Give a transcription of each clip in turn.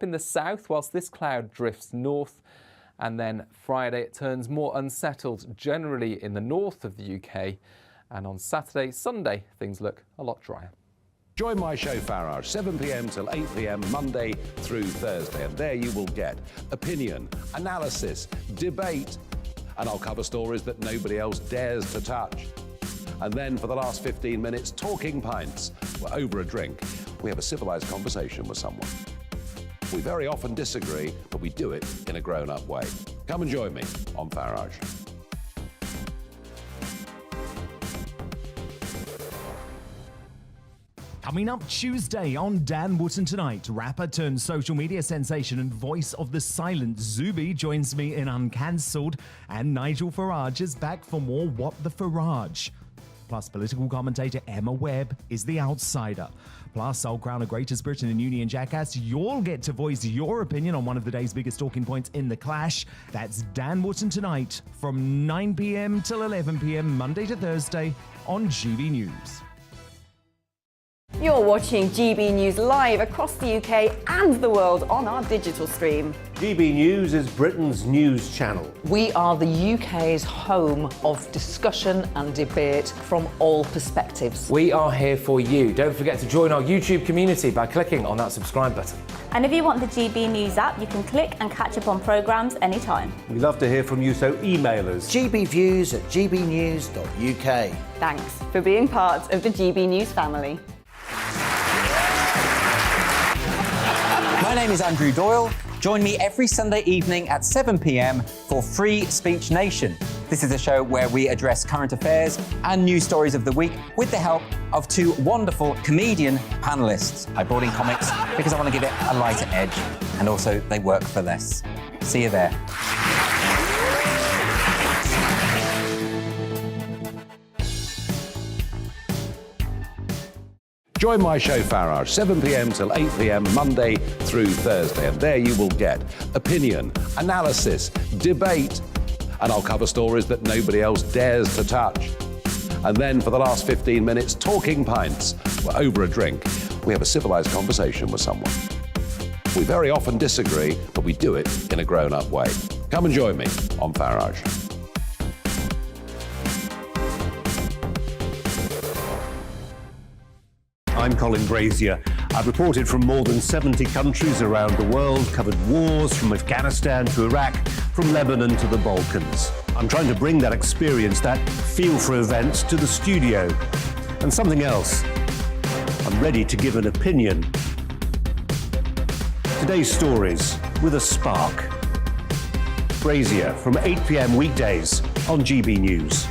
In the south, whilst this cloud drifts north, and then Friday it turns more unsettled generally in the north of the UK, and on Saturday, Sunday, things look a lot drier. Join my show Farage, 7 p.m. till 8 p.m. Monday through Thursday, and there you will get opinion, analysis, debate, and I'll cover stories that nobody else dares to touch. And then for the last 15 minutes, talking pints. We're over a drink. We have a civilised conversation with someone. We very often disagree, but we do it in a grown-up way. Come and join me on Farage. Coming up Tuesday on Dan Wootton Tonight, rapper turned social media sensation and voice of the silent Zuby joins me in Uncancelled, and Nigel Farage is back for more What the Farage. Plus, political commentator Emma Webb is the outsider. Plus, I'll crown a Greatest Britain and Union jackass. You'll get to voice your opinion on one of the day's biggest talking points in the clash. That's Dan Wootton Tonight from 9 p.m. till 11 p.m. Monday to Thursday on GB News. You're watching GB News live across the UK and the world on our digital stream. GB News is Britain's news channel. We are the UK's home of discussion and debate from all perspectives. We are here for you. Don't forget to join our YouTube community by clicking on that subscribe button. And if you want the GB News app, you can click and catch up on programmes anytime. We love to hear from you, so email us. gbviews@gbnews.uk. Thanks for being part of the GB News family. My name is Andrew Doyle. Join me every Sunday evening at 7 p.m. for Free Speech Nation. This is a show where we address current affairs and news stories of the week with the help of two wonderful comedian panellists. I brought in comics because I want to give it a lighter edge, and also they work for less. See you there. Join my show Farage, 7 p.m. till 8 p.m. Monday through Thursday, and there you will get opinion, analysis, debate, and I'll cover stories that nobody else dares to touch. And then for the last 15 minutes, talking pints. We're over a drink. We have a civilised conversation with someone. We very often disagree, but we do it in a grown-up way. Come and join me on Farage. I'm Colin Brazier. I've reported from more than 70 countries around the world, covered wars from Afghanistan to Iraq, from Lebanon to the Balkans. I'm trying to bring that experience, that feel for events, to the studio. And something else, I'm ready to give an opinion. Today's stories with a spark. Brazier from 8 p.m. weekdays on GB News.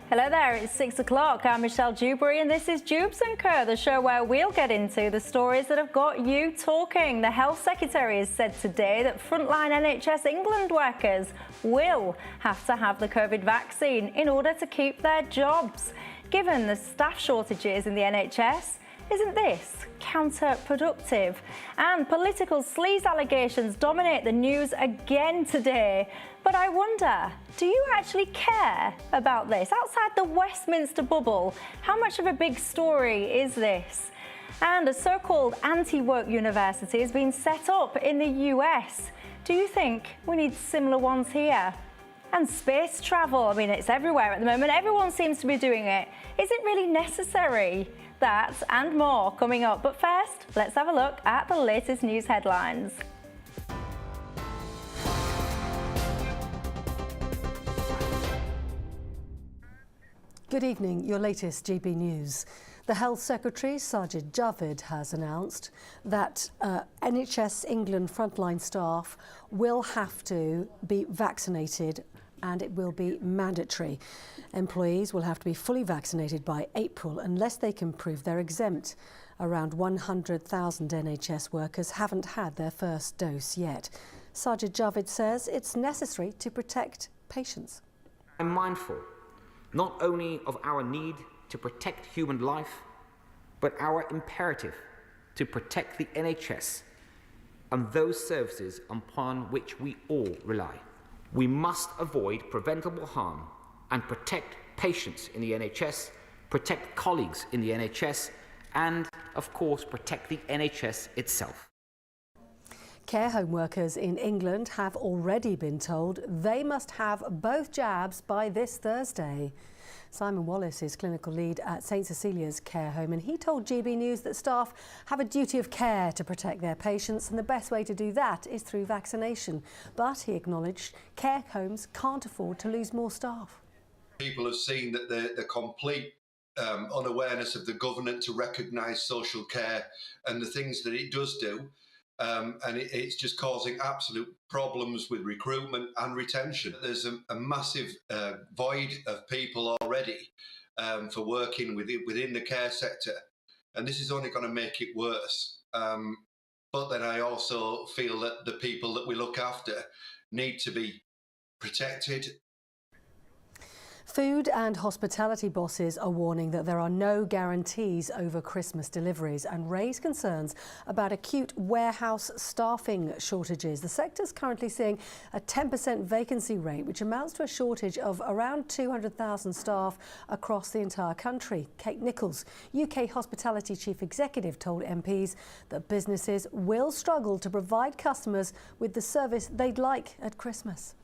Hello there, it's 6 o'clock. I'm Michelle Dewberry and this is Dewbs & Co, the show where we'll get into the stories that have got you talking. The Health Secretary has said today that frontline NHS England workers will have to have the COVID vaccine in order to keep their jobs. Given the staff shortages in the NHS, isn't this counterproductive? And political sleaze allegations dominate the news again today. But I wonder, do you actually care about this? Outside the Westminster bubble, how much of a big story is this? And a so-called anti-woke university has been set up in the US. Do you think we need similar ones here? And space travel, I mean, it's everywhere at the moment. Everyone seems to be doing it. Is it really necessary? That and more coming up. But first, let's have a look at the latest news headlines. Good evening, your latest GB News. The Health Secretary, Sajid Javid, has announced that NHS England frontline staff will have to be vaccinated, and it will be mandatory. Employees will have to be fully vaccinated by April unless they can prove they're exempt. Around 100,000 NHS workers haven't had their first dose yet. Sajid Javid says it's necessary to protect patients. I'm mindful not only of our need to protect human life, but our imperative to protect the NHS and those services upon which we all rely. We must avoid preventable harm and protect patients in the NHS, protect colleagues in the NHS, and, of course, protect the NHS itself. Care home workers in England have already been told they must have both jabs by this Thursday. Simon Wallace is clinical lead at St Cecilia's care home, and he told GB News that staff have a duty of care to protect their patients, and the best way to do that is through vaccination. But he acknowledged care homes can't afford to lose more staff. People have seen that the complete unawareness of the government to recognise social care and the things that it does do, and it's just causing absolute problems with recruitment and retention. There's a massive void of people already for working within the care sector, and this is only going to make it worse. But then I also feel that the people that we look after need to be protected. Food and hospitality bosses are warning that there are no guarantees over Christmas deliveries and raise concerns about acute warehouse staffing shortages. The sector's currently seeing a 10% vacancy rate, which amounts to a shortage of around 200,000 staff across the entire country. Kate Nichols, UK Hospitality Chief Executive, told MPs that businesses will struggle to provide customers with the service they'd like at Christmas.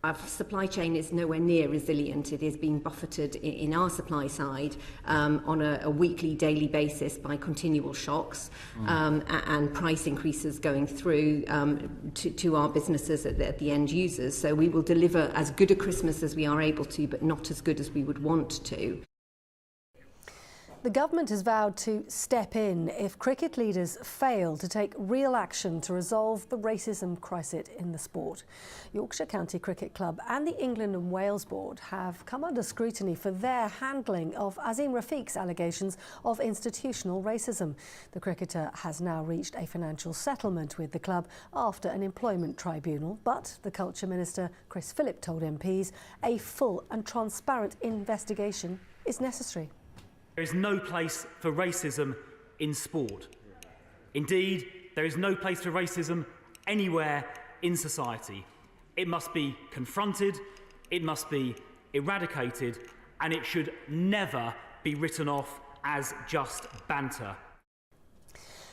Our supply chain is nowhere near resilient. It is being buffeted in our supply side on a weekly, daily basis by continual shocks and price increases going through to our businesses at the end users. So we will deliver as good a Christmas as we are able to, but not as good as we would want to. The government has vowed to step in if cricket leaders fail to take real action to resolve the racism crisis in the sport. Yorkshire County Cricket Club and the England and Wales Board have come under scrutiny for their handling of Azim Rafiq's allegations of institutional racism. The cricketer has now reached a financial settlement with the club after an employment tribunal, but the Culture Minister Chris Philip told MPs a full and transparent investigation is necessary. There is no place for racism in sport. Indeed, there is no place for racism anywhere in society. It must be confronted, it must be eradicated, and it should never be written off as just banter.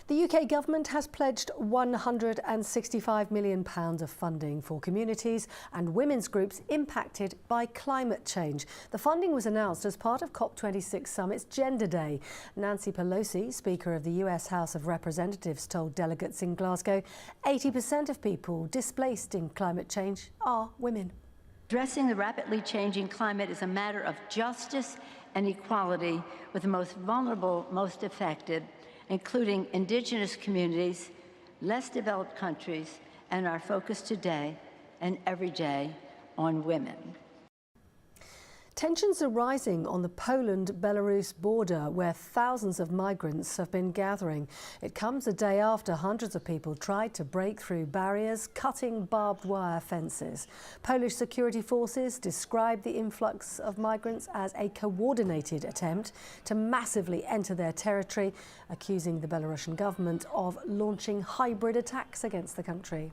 The UK government has pledged £165 million of funding for communities and women's groups impacted by climate change. The funding was announced as part of COP26 Summit's Gender Day. Nancy Pelosi, Speaker of the US House of Representatives, told delegates in Glasgow 80% of people displaced in climate change are women. Addressing the rapidly changing climate is a matter of justice and equality with the most vulnerable, most affected, including Indigenous communities, less developed countries, and our focus today and every day on women. Tensions are rising on the Poland-Belarus border, where thousands of migrants have been gathering. It comes a day after hundreds of people tried to break through barriers, cutting barbed wire fences. Polish security forces described the influx of migrants as a coordinated attempt to massively enter their territory, accusing the Belarusian government of launching hybrid attacks against the country.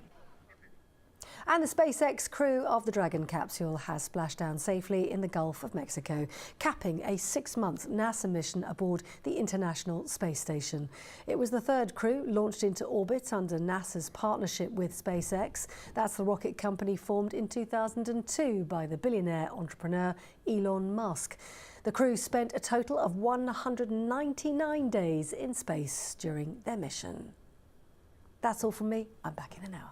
And the SpaceX crew of the Dragon capsule has splashed down safely in the Gulf of Mexico, capping a 6-month NASA mission aboard the International Space Station. It was the third crew launched into orbit under NASA's partnership with SpaceX. That's the rocket company formed in 2002 by the billionaire entrepreneur Elon Musk. The crew spent a total of 199 days in space during their mission. That's all from me. I'm back in an hour.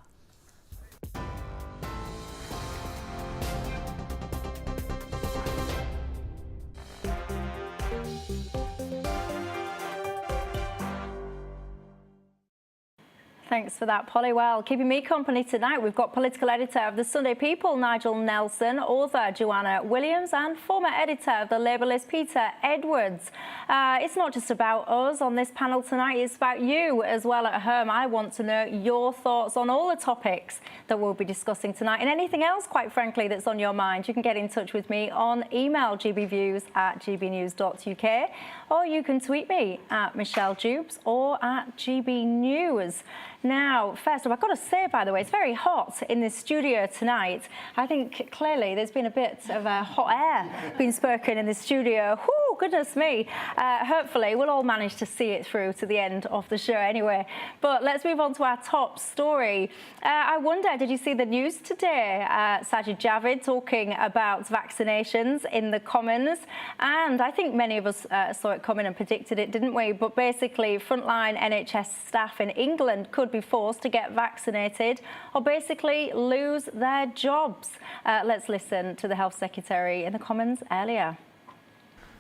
Thanks for that, Polly. Well, keeping me company tonight, we've got political editor of the Sunday People, Nigel Nelson, author Joanna Williams, and former editor of the Labour list, Peter Edwards. It's not just about us on this panel tonight, it's about you as well at home. I want to know your thoughts on all the topics that we'll be discussing tonight, and anything else, quite frankly, that's on your mind. You can get in touch with me on email, gbviews@gbnews.uk, or you can tweet me at Michelle Dewbs or at GBNews. Now, first of all, I've got to say, by the way, it's very hot in this studio tonight. I think clearly there's been a bit of hot air being spoken in this studio. Whoo, goodness me. Hopefully, we'll all manage to see it through to the end of the show anyway. But let's move on to our top story. I wonder, did you see the news today? Sajid Javid talking about vaccinations in the Commons. And I think many of us saw it coming and predicted it, didn't we? But basically, frontline NHS staff in England could be forced to get vaccinated or basically lose their jobs. Let's listen to the Health Secretary in the Commons earlier.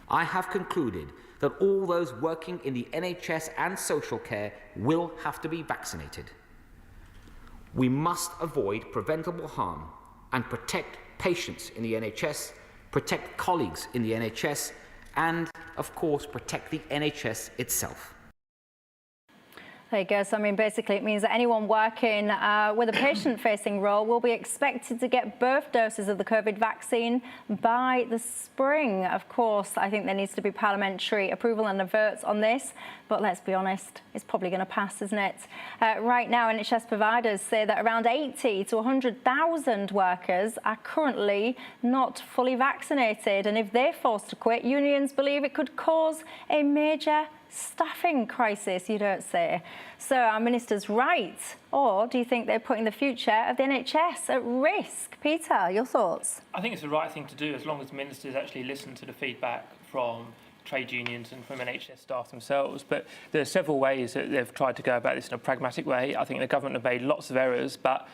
I have concluded that all those working in the NHS and social care will have to be vaccinated. We must avoid preventable harm and protect patients in the NHS, protect colleagues in the NHS, and, of course, protect the NHS itself. There you go. So, I mean, basically it means that anyone working with a patient-facing role will be expected to get both doses of the COVID vaccine by the spring. Of course, I think there needs to be parliamentary approval and a vote on this, but let's be honest, it's probably going to pass, isn't it? Right now, NHS providers say that around 80 to 100,000 workers are currently not fully vaccinated, and if they're forced to quit, unions believe it could cause a major staffing crisis, you don't say. So are ministers right, or do you think they're putting the future of the NHS at risk? Peter, your thoughts? I think it's the right thing to do as long as ministers actually listen to the feedback from trade unions and from NHS staff themselves. But there are several ways that they've tried to go about this in a pragmatic way. I think the government have made lots of errors, but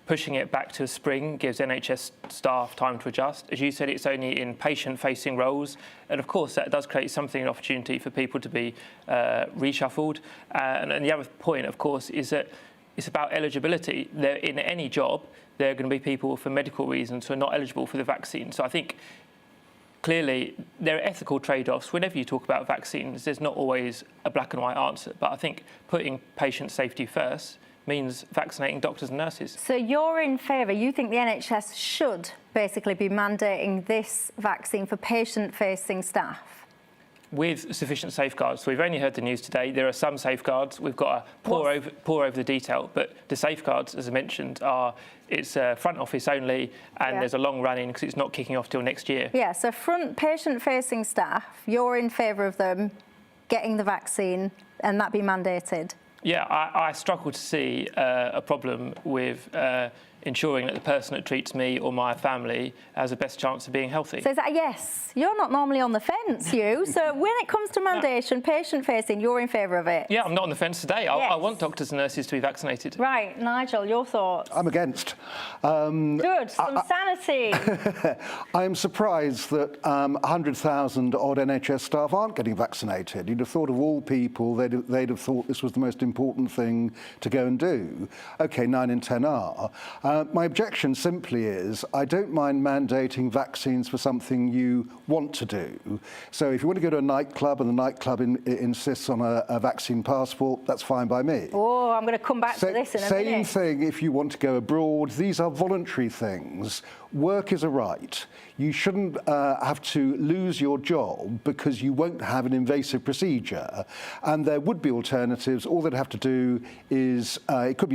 pushing it back to spring gives NHS staff time to adjust. As you said, it's only in patient-facing roles. And of course, that does create an opportunity for people to be reshuffled. And the other point, of course, is that it's about eligibility. In any job, there are going to be people for medical reasons who are not eligible for the vaccine. So I think clearly there are ethical trade-offs. Whenever you talk about vaccines, there's not always a black and white answer. But I think putting patient safety first means vaccinating doctors and nurses. So you're in favour, you think the NHS should basically be mandating this vaccine for patient-facing staff? With sufficient safeguards. So we've only heard the news today. There are some safeguards. We've got to pour over the detail. But the safeguards, as I mentioned, it's front office only, and there's a long run-in because it's not kicking off till next year. Yeah, so front patient-facing staff, you're in favour of them getting the vaccine and that be mandated? Yeah, I struggle to see a problem with ensuring that the person that treats me or my family has the best chance of being healthy. So is that a yes? You're not normally on the fence, you. So when it comes to mandation, patient-facing, you're in favour of it? Yeah, I'm not on the fence today. I want doctors and nurses to be vaccinated. Right, Nigel, your thoughts? I'm against. Good, some sanity. I'm surprised that 100,000 odd NHS staff aren't getting vaccinated. You'd have thought of all people, they'd have thought this was the most important thing to go and do. OK, 9 in 10 are. My objection simply is I don't mind mandating vaccines for something you want to do. So if you want to go to a nightclub and the nightclub insists on a vaccine passport, that's fine by me. Oh, I'm going to come back to this in a minute. Same thing if you want to go abroad. These are voluntary things. Work is a right. You shouldn't have to lose your job because you won't have an invasive procedure. And there would be alternatives. All they'd have to do is, it could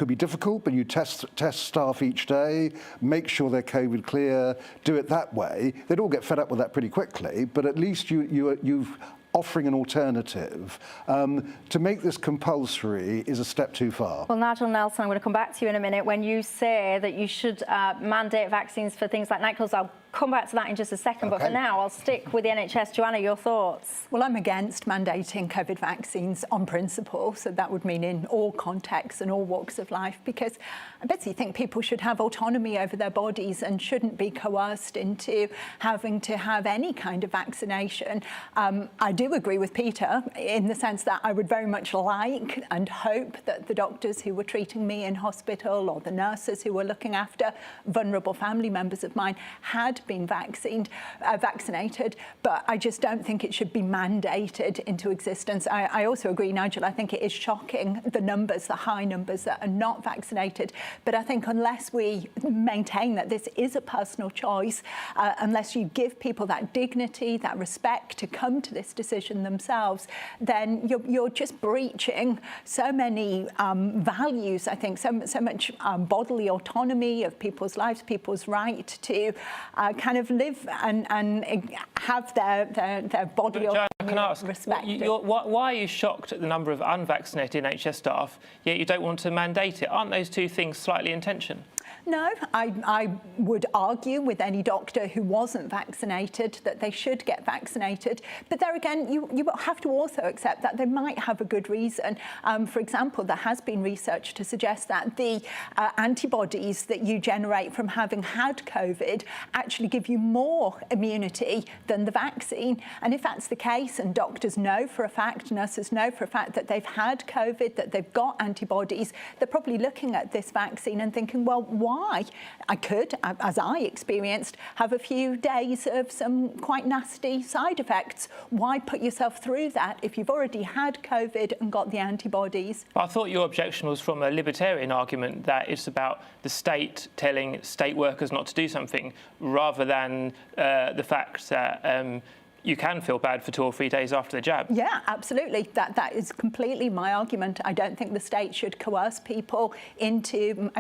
be difficult, but you test staff each day, make sure they're COVID clear, do it that way. They'd all get fed up with that pretty quickly, but at least you've offering an alternative. To make this compulsory is a step too far. Well, Nigel Nelson, I'm going to come back to you in a minute. When you say that you should mandate vaccines for things like nightclubs, I'll come back to that in just a second. But for now, I'll stick with the NHS. Joanna, your thoughts? Well, I'm against mandating COVID vaccines on principle. So that would mean in all contexts and all walks of life, because I basically think people should have autonomy over their bodies and shouldn't be coerced into having to have any kind of vaccination. I do agree with Peter in the sense that I would very much like and hope that the doctors who were treating me in hospital or the nurses who were looking after vulnerable family members of mine had been vaccinated, but I just don't think it should be mandated into existence. I also agree, Nigel, I think it is shocking, the high numbers that are not vaccinated, but I think unless we maintain that this is a personal choice, unless you give people that dignity, that respect to come to this decision, decision themselves, then you're just breaching so many values, I think, so much bodily autonomy of people's lives, people's right to kind of live and have their bodily autonomy. Can I ask, respected. why are you shocked at the number of unvaccinated NHS staff, yet you don't want to mandate it? Aren't those two things slightly in tension? No, I would argue with any doctor who wasn't vaccinated that they should get vaccinated. But there again, you have to also accept that they might have a good reason. For example, there has been research to suggest that the antibodies that you generate from having had COVID actually give you more immunity than the vaccine. And if that's the case, and doctors know for a fact, nurses know for a fact that they've had COVID, that they've got antibodies, they're probably looking at this vaccine and thinking, well, why? I could, as I experienced, have a few days of some quite nasty side effects. Why put yourself through that if you've already had COVID and got the antibodies? I thought your objection was from a libertarian argument that it's about the state telling state workers not to do something, rather than the fact that you can feel bad for 2 or 3 days after the jab. Yeah, absolutely. That is completely my argument. I don't think the state should coerce people into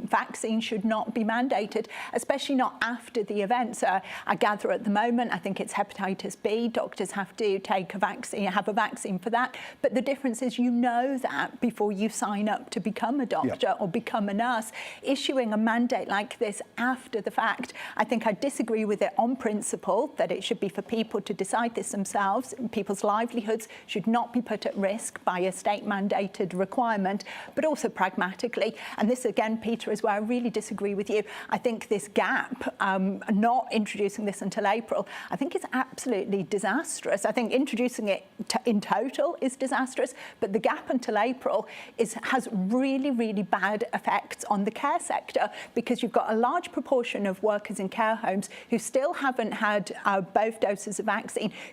vaccine should not be mandated, especially not after the event. So I gather at the moment, I think it's hepatitis B. Doctors have to take a vaccine, have a vaccine for that. But the difference is you know that before you sign up to become a doctor or become a nurse. Issuing a mandate like this after the fact, I think I disagree with it on principle, that it should be for people to decide this themselves. People's livelihoods should not be put at risk by a state-mandated requirement, but also pragmatically. And this, again, Peter, is where I really disagree with you. I think this gap, not introducing this until April, I think is absolutely disastrous. I think introducing it in total is disastrous, but the gap until April has really, really bad effects on the care sector, because you've got a large proportion of workers in care homes who still haven't had both doses of vaccine,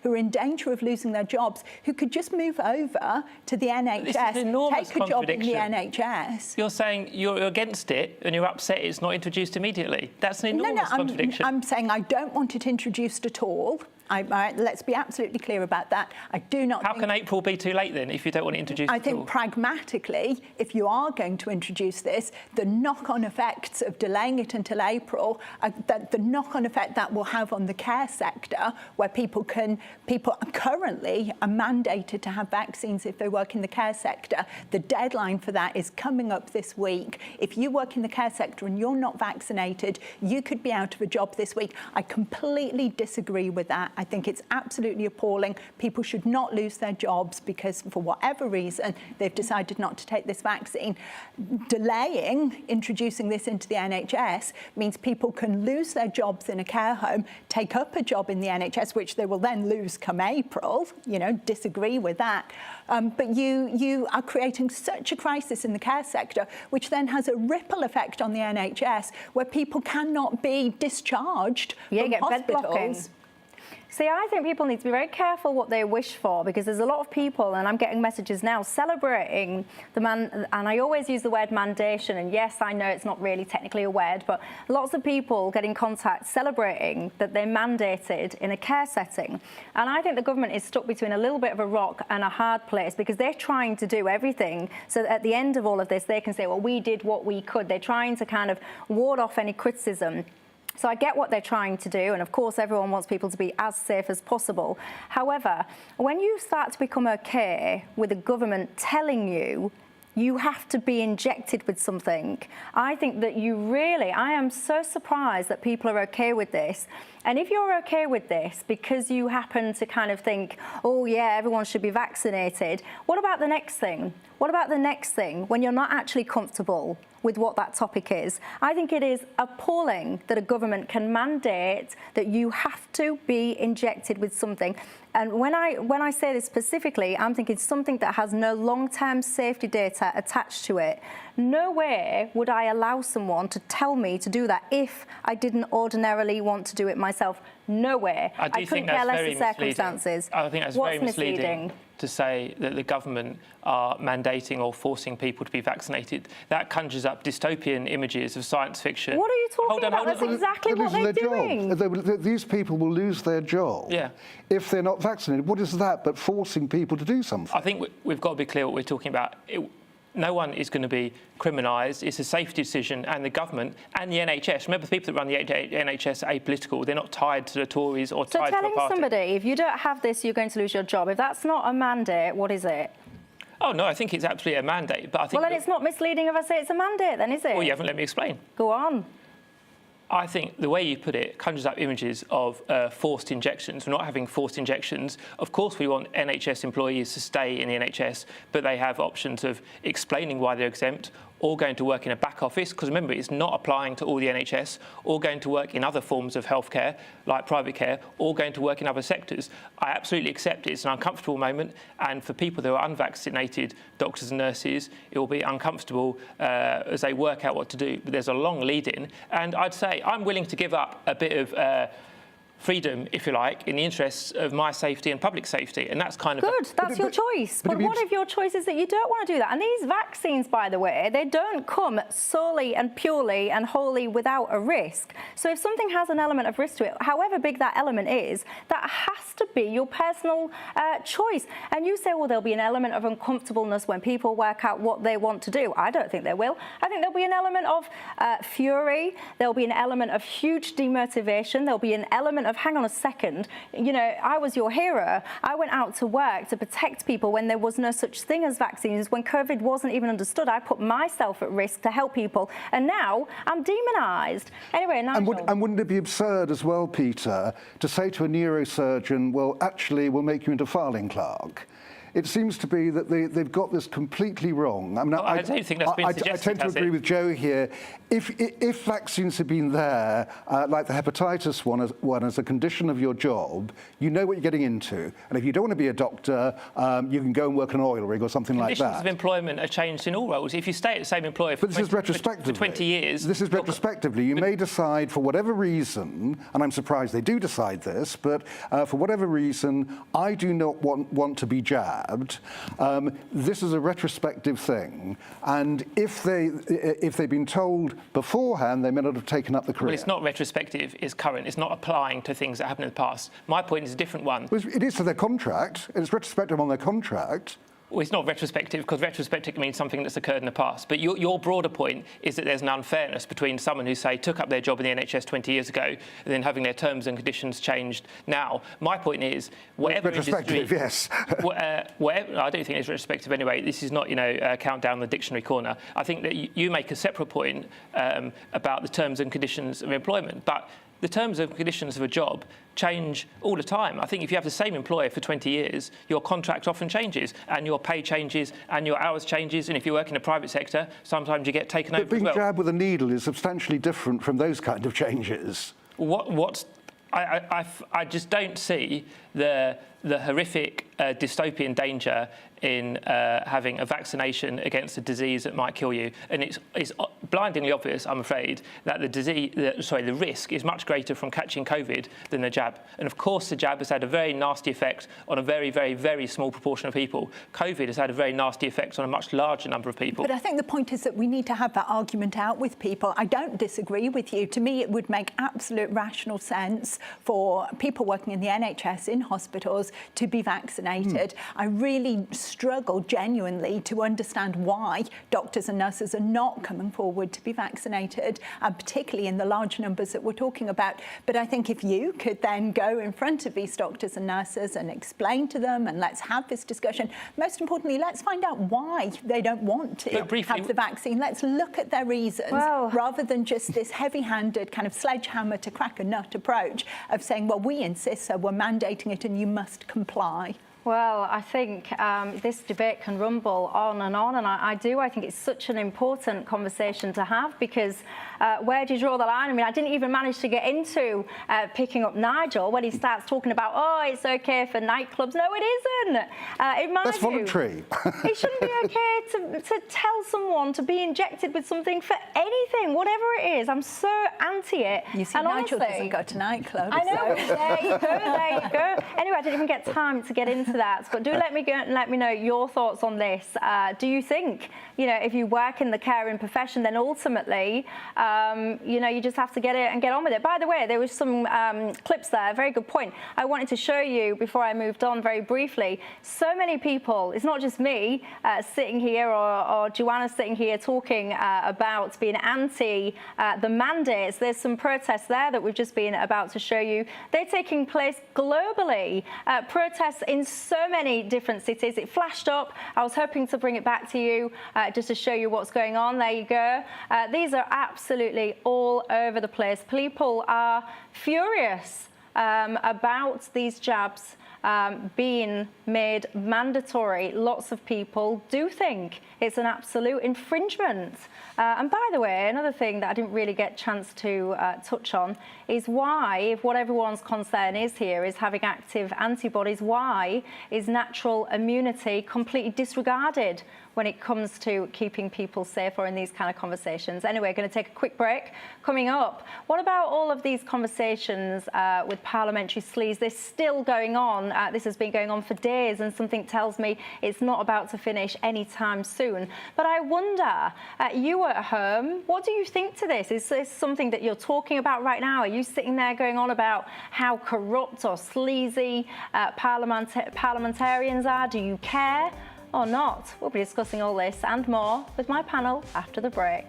who are in danger of losing their jobs, who could just move over to the NHS, take a job in the NHS. You're saying you're against it and you're upset it's not introduced immediately. That's an enormous contradiction. I'm saying I don't want it introduced at all. Let's be absolutely clear about that. I do not. How can April be too late then if you don't want it introduced I at think all? Pragmatically, if you are going to introduce this, the knock-on effects of delaying it until April, the knock-on effect that will have on the care sector, where people currently are mandated to have vaccines if they work in the care sector. The deadline for that is coming up this week. If you work in the care sector and you're not vaccinated, you could be out of a job this week. I completely disagree with that. I think it's absolutely appalling. People should not lose their jobs because, for whatever reason, they've decided not to take this vaccine. Delaying introducing this into the NHS means people can lose their jobs in a care home, take up a job in the NHS, which they will then lose come April. Disagree with that. But you are creating such a crisis in the care sector, which then has a ripple effect on the NHS, where people cannot be discharged from hospitals. See, I think people need to be very careful what they wish for, because there's a lot of people, and I'm getting messages now, celebrating the and I always use the word mandation, and yes, I know it's not really technically a word, but lots of people get in contact celebrating that they're mandated in a care setting. And I think the government is stuck between a little bit of a rock and a hard place, because they're trying to do everything so that at the end of all of this, they can say, well, we did what we could. They're trying to kind of ward off any criticism. So I get what they're trying to do, and of course everyone wants people to be as safe as possible. However, when you start to become okay with the government telling you you have to be injected with something, I think that I am so surprised that people are okay with this. And if you're okay with this because you happen to kind of think, oh yeah, everyone should be vaccinated, what about the next thing? What about the next thing when you're not actually comfortable with what that topic is? I think it is appalling that a government can mandate that you have to be injected with something. And when I say this specifically, I'm thinking something that has no long-term safety data attached to it. No way would I allow someone to tell me to do that if I didn't ordinarily want to do it myself. No way. I do think that's very misleading. Circumstances. I think that's What's very misleading. to say that the government are mandating or forcing people to be vaccinated. That conjures up dystopian images of science fiction. What are you talking about? That's exactly what they're doing. These people will lose their job if they're not vaccinated. What is that but forcing people to do something? I think we've got to be clear what we're talking about. No one is going to be criminalised. It's a safety decision, and the government and the NHS. Remember, the people that run the NHS are apolitical. They're not tied to the Tories or tied to a party. So telling somebody, if you don't have this, you're going to lose your job. If that's not a mandate, what is it? Oh, no, I think it's absolutely a mandate. But I think well, then it's not misleading if I say it's a mandate, then, is it? Well, you haven't let me explain. Go on. I think the way you put it conjures up images of forced injections. We're not having forced injections. Of course, we want NHS employees to stay in the NHS, but they have options of explaining why they're exempt, or going to work in a back office, because remember, it's not applying to all the NHS, or going to work in other forms of healthcare, like private care, or going to work in other sectors. I absolutely accept it's an uncomfortable moment, and for people who are unvaccinated, doctors and nurses, it will be uncomfortable as they work out what to do. But there's a long lead-in, and I'd say I'm willing to give up a bit of freedom, if you like, in the interests of my safety and public safety, and that's kind of good. That's your choice. But what if your choice is that you don't want to do that? And these vaccines, by the way, they don't come solely and purely and wholly without a risk. So if something has an element of risk to it, however big that element is, that has to be your personal choice. And you say, well, there'll be an element of uncomfortableness when people work out what they want to do. I don't think there will. I think there'll be an element of fury. There'll be an element of huge demotivation. There'll be an element of, hang on a second, you know, I was your hero. I went out to work to protect people when there was no such thing as vaccines. When COVID wasn't even understood, I put myself at risk to help people. And now I'm demonised. Anyway, Nigel. And wouldn't it be absurd as well, Peter, to say to a neurosurgeon, well, actually, we'll make you into filing clerk? It seems to be that they've got this completely wrong. I mean, I don't think that's been suggested, I tend to agree with Joe here. If vaccines had been there, like the hepatitis one as a condition of your job, you know what you're getting into. And if you don't want to be a doctor, you can go and work an oil rig or something like that. Conditions of employment are changed in all roles. If you stay at the same employer for 20 years... This is retrospectively. You may decide for whatever reason, and I'm surprised they do decide this, but for whatever reason, I do not want to be jabbed. This is a retrospective thing, and if they've been told beforehand, they may not have taken up the career. Well, it's not retrospective, it's current. It's not applying to things that happened in the past. My point is a different one. Well, it is to their contract. It's retrospective on their contract. Well, it's not retrospective, because retrospective means something that's occurred in the past. But your broader point is that there's an unfairness between someone who, say, took up their job in the NHS 20 years ago and then having their terms and conditions changed now. My point is, whatever retrospective, industry... yes. Whatever, I don't think it's retrospective anyway. This is not, you know, countdown the dictionary corner. I think that you make a separate point about the terms and conditions of employment. But the terms and conditions of a job change all the time. I think if you have the same employer for 20 years, your contract often changes, and your pay changes, and your hours changes, and if you work in the private sector, sometimes you get taken over as well. But being jabbed with a needle is substantially different from those kind of changes. I just don't see the horrific dystopian danger in having a vaccination against a disease that might kill you. And it's blindingly obvious, I'm afraid, that the risk is much greater from catching COVID than the jab. And of course, the jab has had a very nasty effect on a very, very, very small proportion of people. COVID has had a very nasty effect on a much larger number of people. But I think the point is that we need to have that argument out with people. I don't disagree with you. To me, it would make absolute rational sense for people working in the NHS, in hospitals, to be vaccinated. I really struggle genuinely to understand why doctors and nurses are not coming forward to be vaccinated, particularly in the large numbers that we're talking about. But I think if you could then go in front of these doctors and nurses and explain to them, and let's have this discussion. Most importantly, let's find out why they don't want to have the vaccine. Let's look at their reasons, rather than just this heavy-handed kind of sledgehammer to crack a nut approach of saying, well, we insist, so we're mandating it and you must comply. Well, I think this debate can rumble on, and I think it's such an important conversation to have, because where do you draw the line? I mean, I didn't even manage to get into picking up Nigel when he starts talking about, oh, it's okay for nightclubs. No, it isn't. In my That's view, voluntary. it shouldn't be okay to tell someone to be injected with something for anything, whatever it is. I'm so anti it. You see, and Nigel honestly, doesn't go to nightclubs. I know. So. There you go. There you go. Anyway, I didn't even get time to get into that. But do let me know your thoughts on this. Do you think, you know, if you work in the caring profession, then ultimately, you know, you just have to get it and get on with it. By the way, there was some clips there. Very good point. I wanted to show you before I moved on very briefly. So many people. It's not just me sitting here or Joanna sitting here talking about being anti the mandates. There's some protests there that we've just been about to show you. They're taking place globally. Protests in so many different cities. It flashed up. I was hoping to bring it back to you just to show you what's going on. There you go. These are absolutely all over the place. People are furious about these jabs being made mandatory. Lots of people do think it's an absolute infringement. And by the way, another thing that I didn't really get a chance to touch on is why, if what everyone's concern is here is having active antibodies, why is natural immunity completely disregarded when it comes to keeping people safe or in these kind of conversations? Anyway, going to take a quick break. Coming up, what about all of these conversations with parliamentary sleaze? They're still going on. This has been going on for days, and something tells me it's not about to finish anytime soon. But I wonder, you at home, what do you think to this? Is this something that you're talking about right now? Are you sitting there going on about how corrupt or sleazy parliamentarians are? Do you care or not? We'll be discussing all this and more with my panel after the break.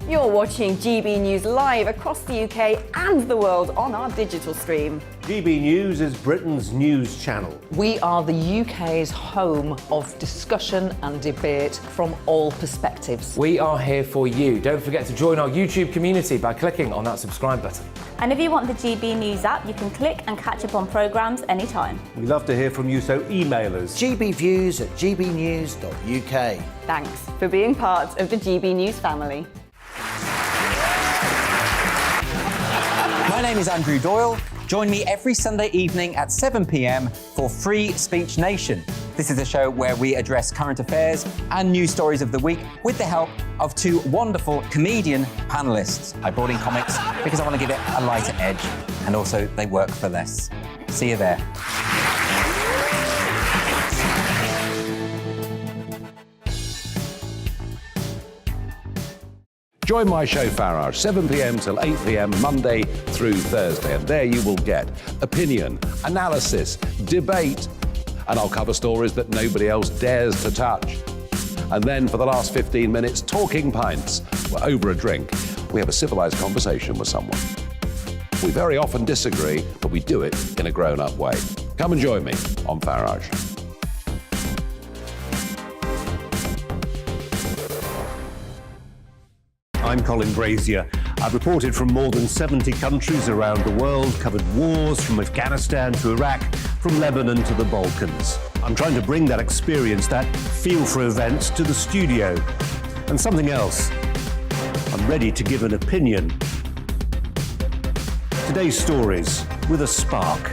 You're watching GB News live across the UK and the world on our digital stream. GB News is Britain's news channel. We are the UK's home of discussion and debate from all perspectives. We are here for you. Don't forget to join our YouTube community by clicking on that subscribe button. And if you want the GB News app, you can click and catch up on programmes anytime. We love to hear from you, so email us. gbviews@gbnews.uk. Thanks for being part of the GB News family. My name is Andrew Doyle. Join me every Sunday evening at 7 p.m. for Free Speech Nation. This is a show where we address current affairs and news stories of the week with the help of two wonderful comedian panellists. I brought in comics because I want to give it a lighter edge, and also they work for less. See you there. Join my show Farage, 7 p.m. till 8 p.m. Monday through Thursday, and there you will get opinion, analysis, debate, and I'll cover stories that nobody else dares to touch. And then for the last 15 minutes, talking pints. We're over a drink. We have a civilized conversation with someone. We very often disagree, but we do it in a grown-up way. Come and join me on Farage. I'm Colin Brazier. I've reported from more than 70 countries around the world, covered wars from Afghanistan to Iraq, from Lebanon to the Balkans. I'm trying to bring that experience, that feel for events, to the studio. And something else. I'm ready to give an opinion. Today's stories with a spark.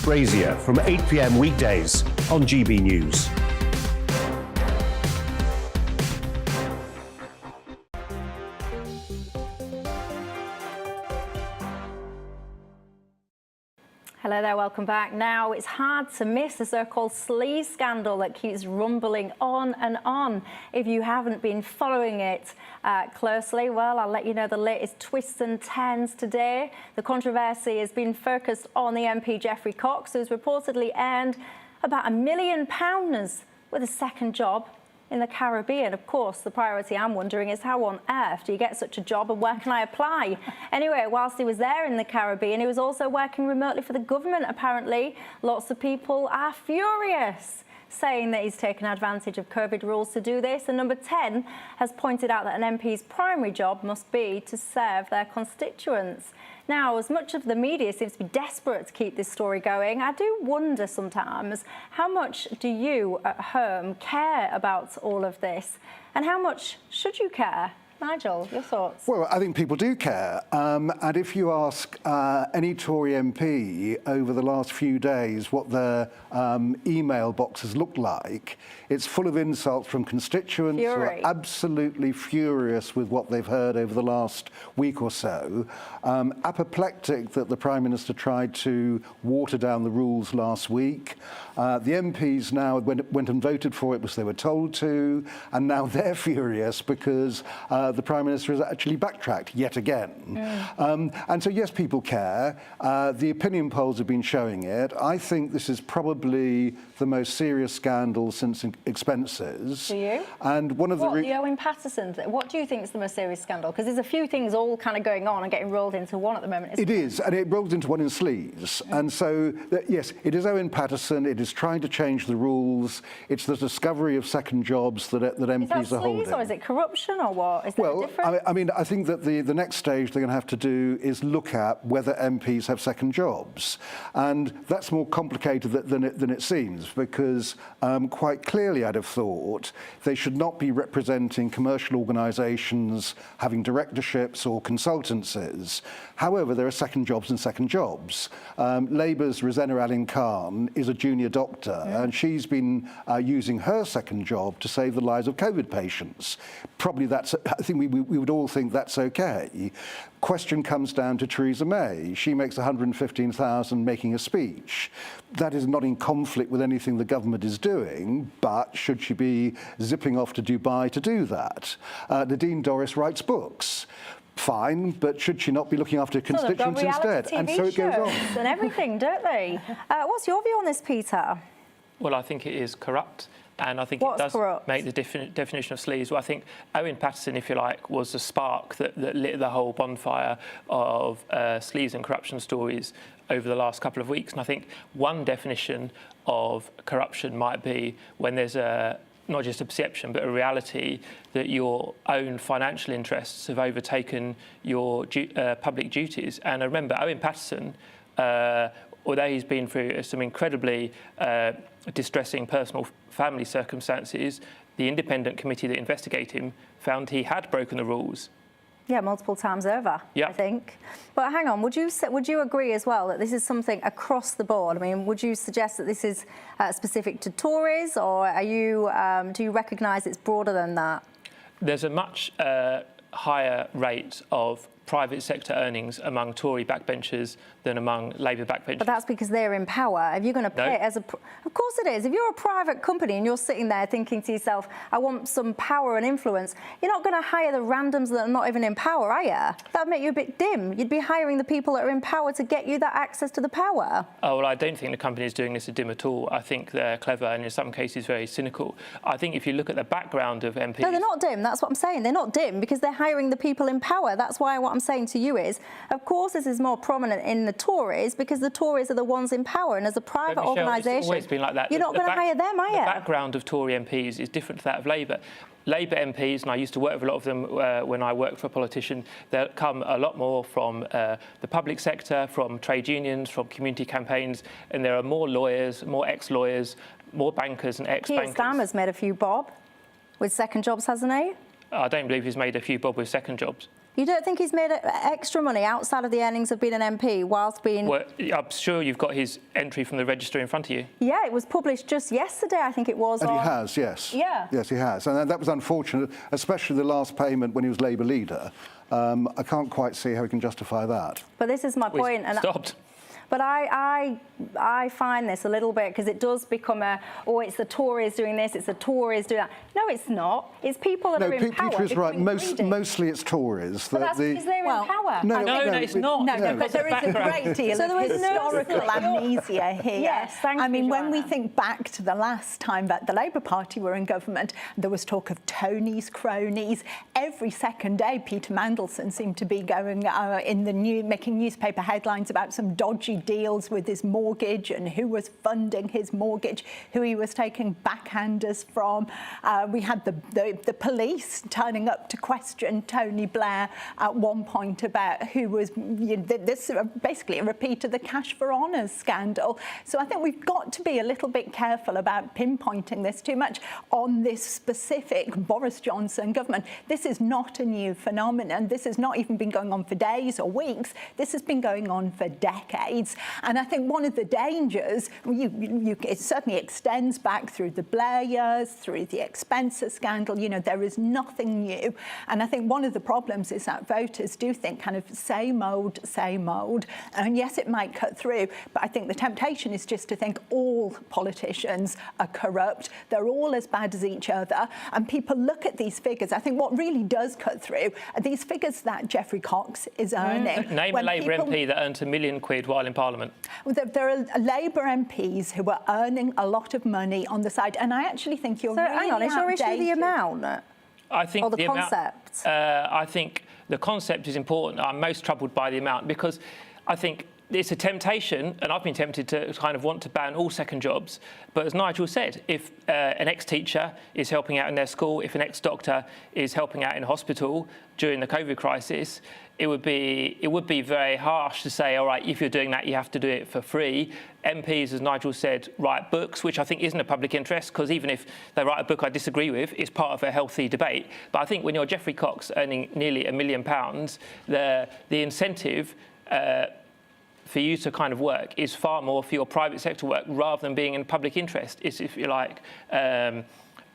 Brazier from 8 p.m. weekdays on GB News. Hello there, welcome back. Now, it's hard to miss the so-called sleaze scandal that keeps rumbling on and on. If you haven't been following it closely, well, I'll let you know the latest twists and turns today. The controversy has been focused on the MP Geoffrey Cox, who's reportedly earned about £1 million with a second job in the Caribbean. Of course, the priority I'm wondering is how on earth do you get such a job and where can I apply? Anyway, whilst he was there in the Caribbean, he was also working remotely for the government, apparently. Lots of people are furious. saying that he's taken advantage of COVID rules to do this. And number 10 has pointed out that an MP's primary job must be to serve their constituents. Now, as much of the media seems to be desperate to keep this story going, I do wonder sometimes, how much do you at home care about all of this? And how much should you care? Nigel, your thoughts? Well, I think people do care. And if you ask any Tory MP over the last few days what their email boxes look like, it's full of insults from constituents who are absolutely furious with what they've heard over the last week or so. Apoplectic that the Prime Minister tried to water down the rules last week. The MPs now went and voted for it because they were told to, and now they're furious because the Prime Minister has actually backtracked yet again. And so, yes, people care. The opinion polls have been showing it. I think this is probably the most serious scandal since expenses. Do you? And one of the Owen Paterson, what do you think is the most serious scandal? Because there's a few things all kind of going on and getting rolled into one at the moment. It is, and it rolls into one in sleaze. And so, yes, it is Owen Paterson. It is trying to change the rules. It's the discovery of second jobs that MPs are holding. Is that sleaze or is it corruption or what? Is there a difference? I mean, I think that the next stage they're going to have to do is look at whether MPs have second jobs. And that's more complicated than it seems, because quite clearly I'd have thought they should not be representing commercial organisations having directorships or consultancies. However, there are second jobs and second jobs. Labour's Rosanna Allen Khan is a junior doctor, and she's been using her second job to save the lives of COVID patients. Probably that's, I think we would all think that's okay. Question comes down to Theresa May. She makes $115,000 making a speech. That is not in conflict with anything the government is doing, but should she be zipping off to Dubai to do that? Nadine Dorries writes books. Fine, but should she not be looking after constituents instead? TV and so it goes on. And everything, don't they? What's your view on this, Peter? Well, I think it is corrupt. And I think it does make the definition of sleaze. Well, I think Owen Paterson, if you like, was the spark that lit the whole bonfire of sleaze and corruption stories over the last couple of weeks. And I think one definition of corruption might be when there's not just a perception, but a reality that your own financial interests have overtaken your public duties. And I remember Owen Paterson, although he's been through some incredibly distressing personal family circumstances, the independent committee that investigated him found he had broken the rules. Yeah, multiple times over, I think. But hang on, would you agree as well that this is something across the board? I mean, would you suggest that this is specific to Tories, or are you, do you recognise it's broader than that? There's a much higher rate of private sector earnings among Tory backbenchers than among Labour backbenchers. But that's because they're in power. Are you going to pay it as a... Of course it is. If you're a private company and you're sitting there thinking to yourself, I want some power and influence, you're not going to hire the randoms that are not even in power, are you? That would make you a bit dim. You'd be hiring the people that are in power to get you that access to the power. Oh, well, I don't think the company is doing this dim at all. I think they're clever and in some cases very cynical. I think if you look at the background of MPs... No, they're not dim. That's what I'm saying. They're not dim because they're hiring the people in power. That's why what I'm saying to you is, of course, this is more prominent in the Tories because the Tories are the ones in power, and as a private organisation, it's always been like that. You're not going to hire them, are you? The background of Tory MPs is different to that of Labour. Labour MPs, and I used to work with a lot of them when I worked for a politician, they come a lot more from the public sector, from trade unions, from community campaigns, and there are more lawyers, more ex-lawyers, more bankers and ex-bankers. Keir Starmer's made a few bob with second jobs, hasn't he? I don't believe he's made a few bob with second jobs. You don't think he's made extra money outside of the earnings of being an MP whilst being... Well, I'm sure you've got his entry from the register in front of you. Yeah, it was published just yesterday, I think it was. And he has, yes. Yeah. Yes, he has. And that was unfortunate, especially the last payment when he was Labour leader. I can't quite see how he can justify that. But this is my point. And stopped. But I find this a little bit, because it does become it's the Tories doing this, it's the Tories doing that. No, it's not. It's people that are in power. Peter is right. Mostly it's Tories. But that's because they're in power. No, it's not. No, but there is a great deal of historical amnesia here. Yes, thank you. I mean, when we think back to the last time that the Labour Party were in government, there was talk of Tony's cronies. Every second day, Peter Mandelson seemed to be going in the making newspaper headlines about some dodgy deals with his mortgage and who was funding his mortgage, who he was taking backhanders from. We had the police turning up to question Tony Blair at one point about who was, this basically a repeat of the Cash for Honours scandal. So I think we've got to be a little bit careful about pinpointing this too much on this specific Boris Johnson government. This is not a new phenomenon. This has not even been going on for days or weeks. This has been going on for decades. And I think one of the dangers, it certainly extends back through the Blair years, through the Expenser scandal. There is nothing new. And I think one of the problems is that voters do think kind of same old, same old. And yes, it might cut through, but I think the temptation is just to think all politicians are corrupt. They're all as bad as each other. And people look at these figures. I think what really does cut through are these figures that Geoffrey Cox is earning. Name a Labour MP that earned £1 million while in Parliament. Well, there are Labour MPs who are earning a lot of money on the side, and I actually think you're really hang on, is your issue the amount? I think or the concept? I think the concept is important. I'm most troubled by the amount because I think it's a temptation, and I've been tempted to kind of want to ban all second jobs. But as Nigel said, if an ex-teacher is helping out in their school, if an ex-doctor is helping out in a hospital during the COVID crisis, it would be very harsh to say, all right, if you're doing that, you have to do it for free. MPs, as Nigel said, write books, which I think isn't a public interest, because even if they write a book I disagree with, it's part of a healthy debate. But I think when you're Geoffrey Cox earning nearly £1 million, the incentive for you to kind of work is far more for your private sector work rather than being in public interest. It's, if you like,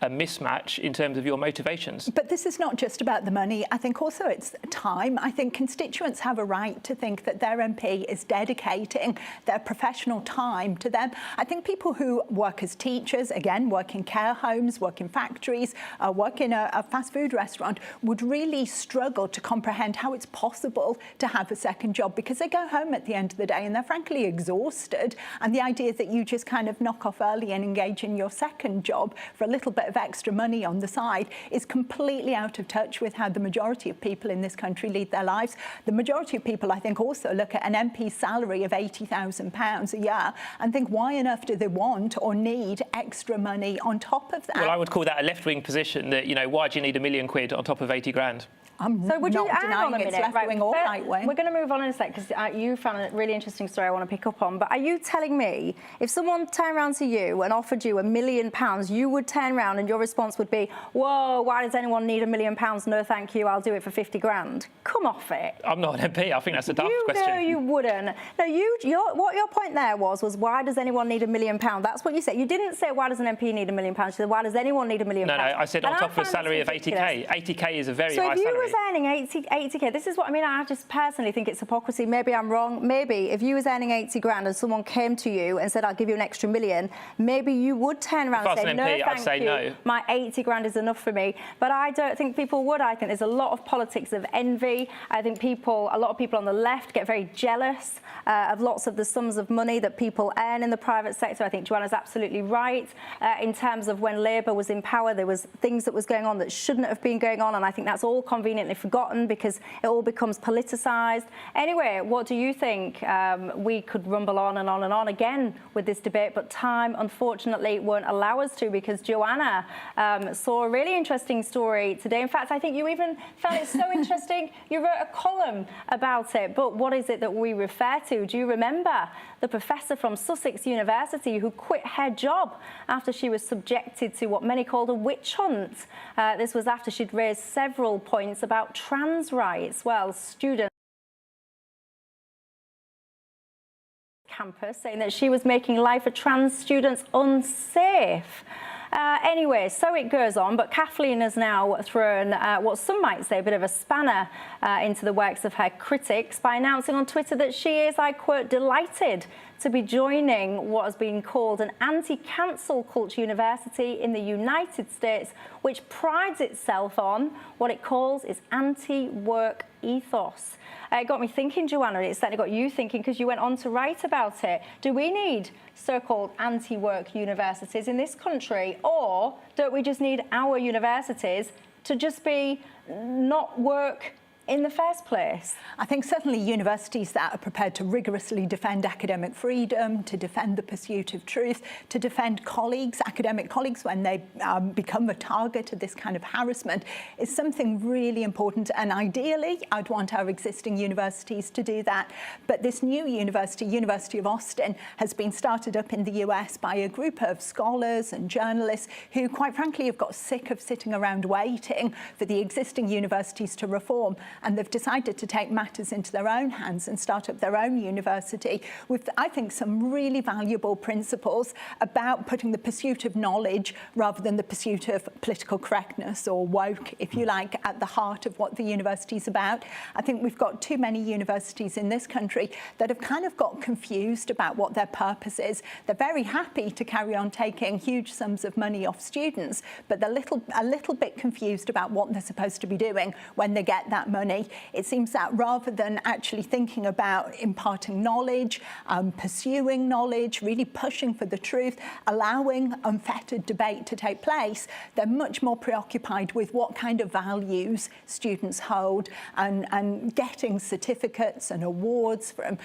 a mismatch in terms of your motivations. But this is not just about the money. I think also it's time. I think constituents have a right to think that their MP is dedicating their professional time to them. I think people who work as teachers, again, work in care homes, work in factories, work in a fast food restaurant, would really struggle to comprehend how it's possible to have a second job, because they go home at the end of the day and they're frankly exhausted. And the idea that you just kind of knock off early and engage in your second job for a little bit of extra money on the side is completely out of touch with how the majority of people in this country lead their lives. The majority of people, I think, also look at an MP's salary of £80,000 a year and think, why on earth do they want or need extra money on top of that? Well, I would call that a left-wing position that, why do you need £1 million on top of 80 grand? So would you hang on a minute, left-wing or right-wing? We're going to move on in a sec because you found a really interesting story I want to pick up on. But are you telling me if someone turned around to you and offered you £1 million, you would turn around and your response would be, whoa, why does anyone need £1 million? No, thank you, I'll do it for 50 grand. Come off it. I'm not an MP. I think that's a daft question. No, you wouldn't. No, what your point there was why does anyone need £1 million? That's what you said. You didn't say why does an MP need £1 million. You said why does anyone need £1 million? No, I said on top of a salary of 80k. 80k is a very high salary. So if you was earning 80k, this is what I mean. I just personally think it's hypocrisy. Maybe I'm wrong. Maybe if you was earning 80 grand and someone came to you and said, I'll give you an extra £1 million, maybe you would turn around and say, no, thank you. No. My 80 grand is enough for me. But I don't think people would. I think there's a lot of politics of envy. I think a lot of people on the left get very jealous of lots of the sums of money that people earn in the private sector. I think Joanna's absolutely right. In terms of when Labour was in power, there was things that was going on that shouldn't have been going on. And I think that's all conveniently forgotten because it all becomes politicised. Anyway, what do you think? We could rumble on and on and on again with this debate, but time, unfortunately, won't allow us to because Joanna saw a really interesting story today. In fact, I think you even found it so interesting, you wrote a column about it. But what is it that we refer to? Do you remember the professor from Sussex University who quit her job after she was subjected to what many called a witch hunt? This was after she'd raised several points about trans rights. Well, students campus saying that she was making life for trans students unsafe. Anyway, so it goes on, but Kathleen has now thrown what some might say a bit of a spanner into the works of her critics by announcing on Twitter that she is, I quote, delighted to be joining what has been called an anti-cancel culture university in the United States, which prides itself on what it calls its anti-work ethos. It got me thinking, Joanna, and it certainly got you thinking because you went on to write about it. Do we need so-called anti-work universities in this country, or don't we just need our universities to just be not work in the first place? I think certainly universities that are prepared to rigorously defend academic freedom, to defend the pursuit of truth, to defend colleagues, academic colleagues, when they become a target of this kind of harassment, is something really important. And ideally, I'd want our existing universities to do that. But this new university, University of Austin, has been started up in the US by a group of scholars and journalists who, quite frankly, have got sick of sitting around waiting for the existing universities to reform. And they've decided to take matters into their own hands and start up their own university with, I think, some really valuable principles about putting the pursuit of knowledge rather than the pursuit of political correctness or woke, if you like, at the heart of what the university is about. I think we've got too many universities in this country that have kind of got confused about what their purpose is. They're very happy to carry on taking huge sums of money off students, but they're a little bit confused about what they're supposed to be doing when they get that money. It seems that rather than actually thinking about imparting knowledge, pursuing knowledge, really pushing for the truth, allowing unfettered debate to take place, they're much more preoccupied with what kind of values students hold and getting certificates and awards from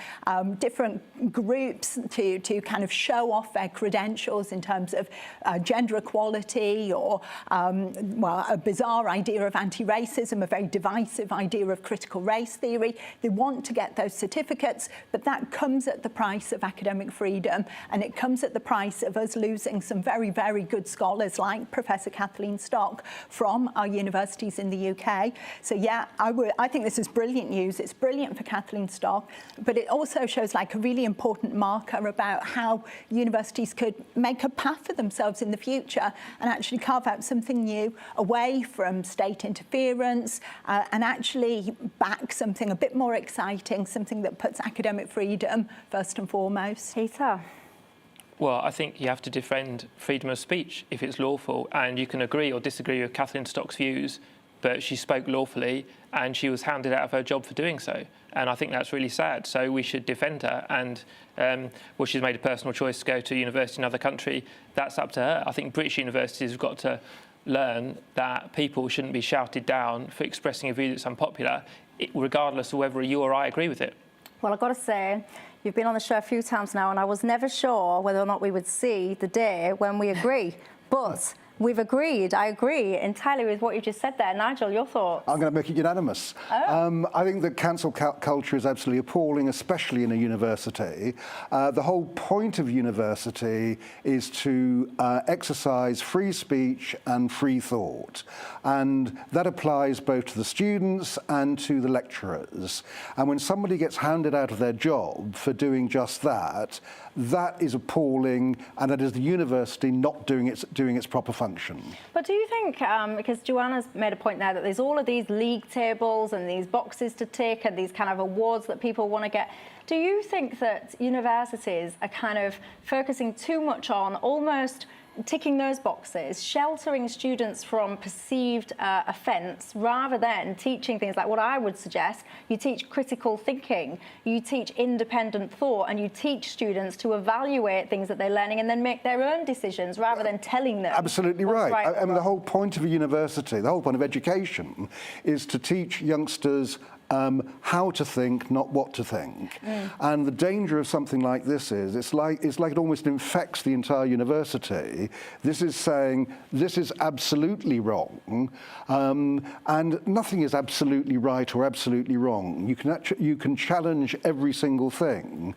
different groups to kind of show off their credentials in terms of gender equality or, well, a bizarre idea of anti-racism, a very divisive idea of critical race theory. They want to get those certificates, but that comes at the price of academic freedom, and it comes at the price of us losing some very, very good scholars like Professor Kathleen Stock from our universities in the UK. So yeah, I think this is brilliant news. It's brilliant for Kathleen Stock, but it also shows like a really important marker about how universities could make a path for themselves in the future and actually carve out something new away from state interference and actually back something a bit more exciting, something that puts academic freedom first and foremost. Peter? Well, I think you have to defend freedom of speech if it's lawful, and you can agree or disagree with Kathleen Stock's views, but she spoke lawfully and she was hounded out of her job for doing so. And I think that's really sad. So we should defend her. And, well, she's made a personal choice to go to university in another country. That's up to her. I think British universities have got to learn that people shouldn't be shouted down for expressing a view that's unpopular, regardless of whether you or I agree with it. Well, I've got to say, you've been on the show a few times now, and I was never sure whether or not we would see the day when we agree. But we've agreed. I agree entirely with what you just said there. Nigel, your thoughts? I'm going to make it unanimous. Oh. I think that cancel culture is absolutely appalling, especially in a university. The whole point of university is to exercise free speech and free thought. And that applies both to the students and to the lecturers. And when somebody gets hounded out of their job for doing just that, that is appalling, and that is the university not doing its proper function. But do you think, because Joanna's made a point there, that there's all of these league tables and these boxes to tick and these kind of awards that people want to get, do you think that universities are kind of focusing too much on almost ticking those boxes, sheltering students from perceived offence, rather than teaching things like what I would suggest? You teach critical thinking, you teach independent thought, and you teach students to evaluate things that they're learning and then make their own decisions rather than telling them. Absolutely right. I mean, the whole point of a university, the whole point of education, is to teach youngsters how to think, not what to think. And the danger of something like this is, it's like it almost infects the entire university. This is saying, this is absolutely wrong, and nothing is absolutely right or absolutely wrong. You can challenge every single thing.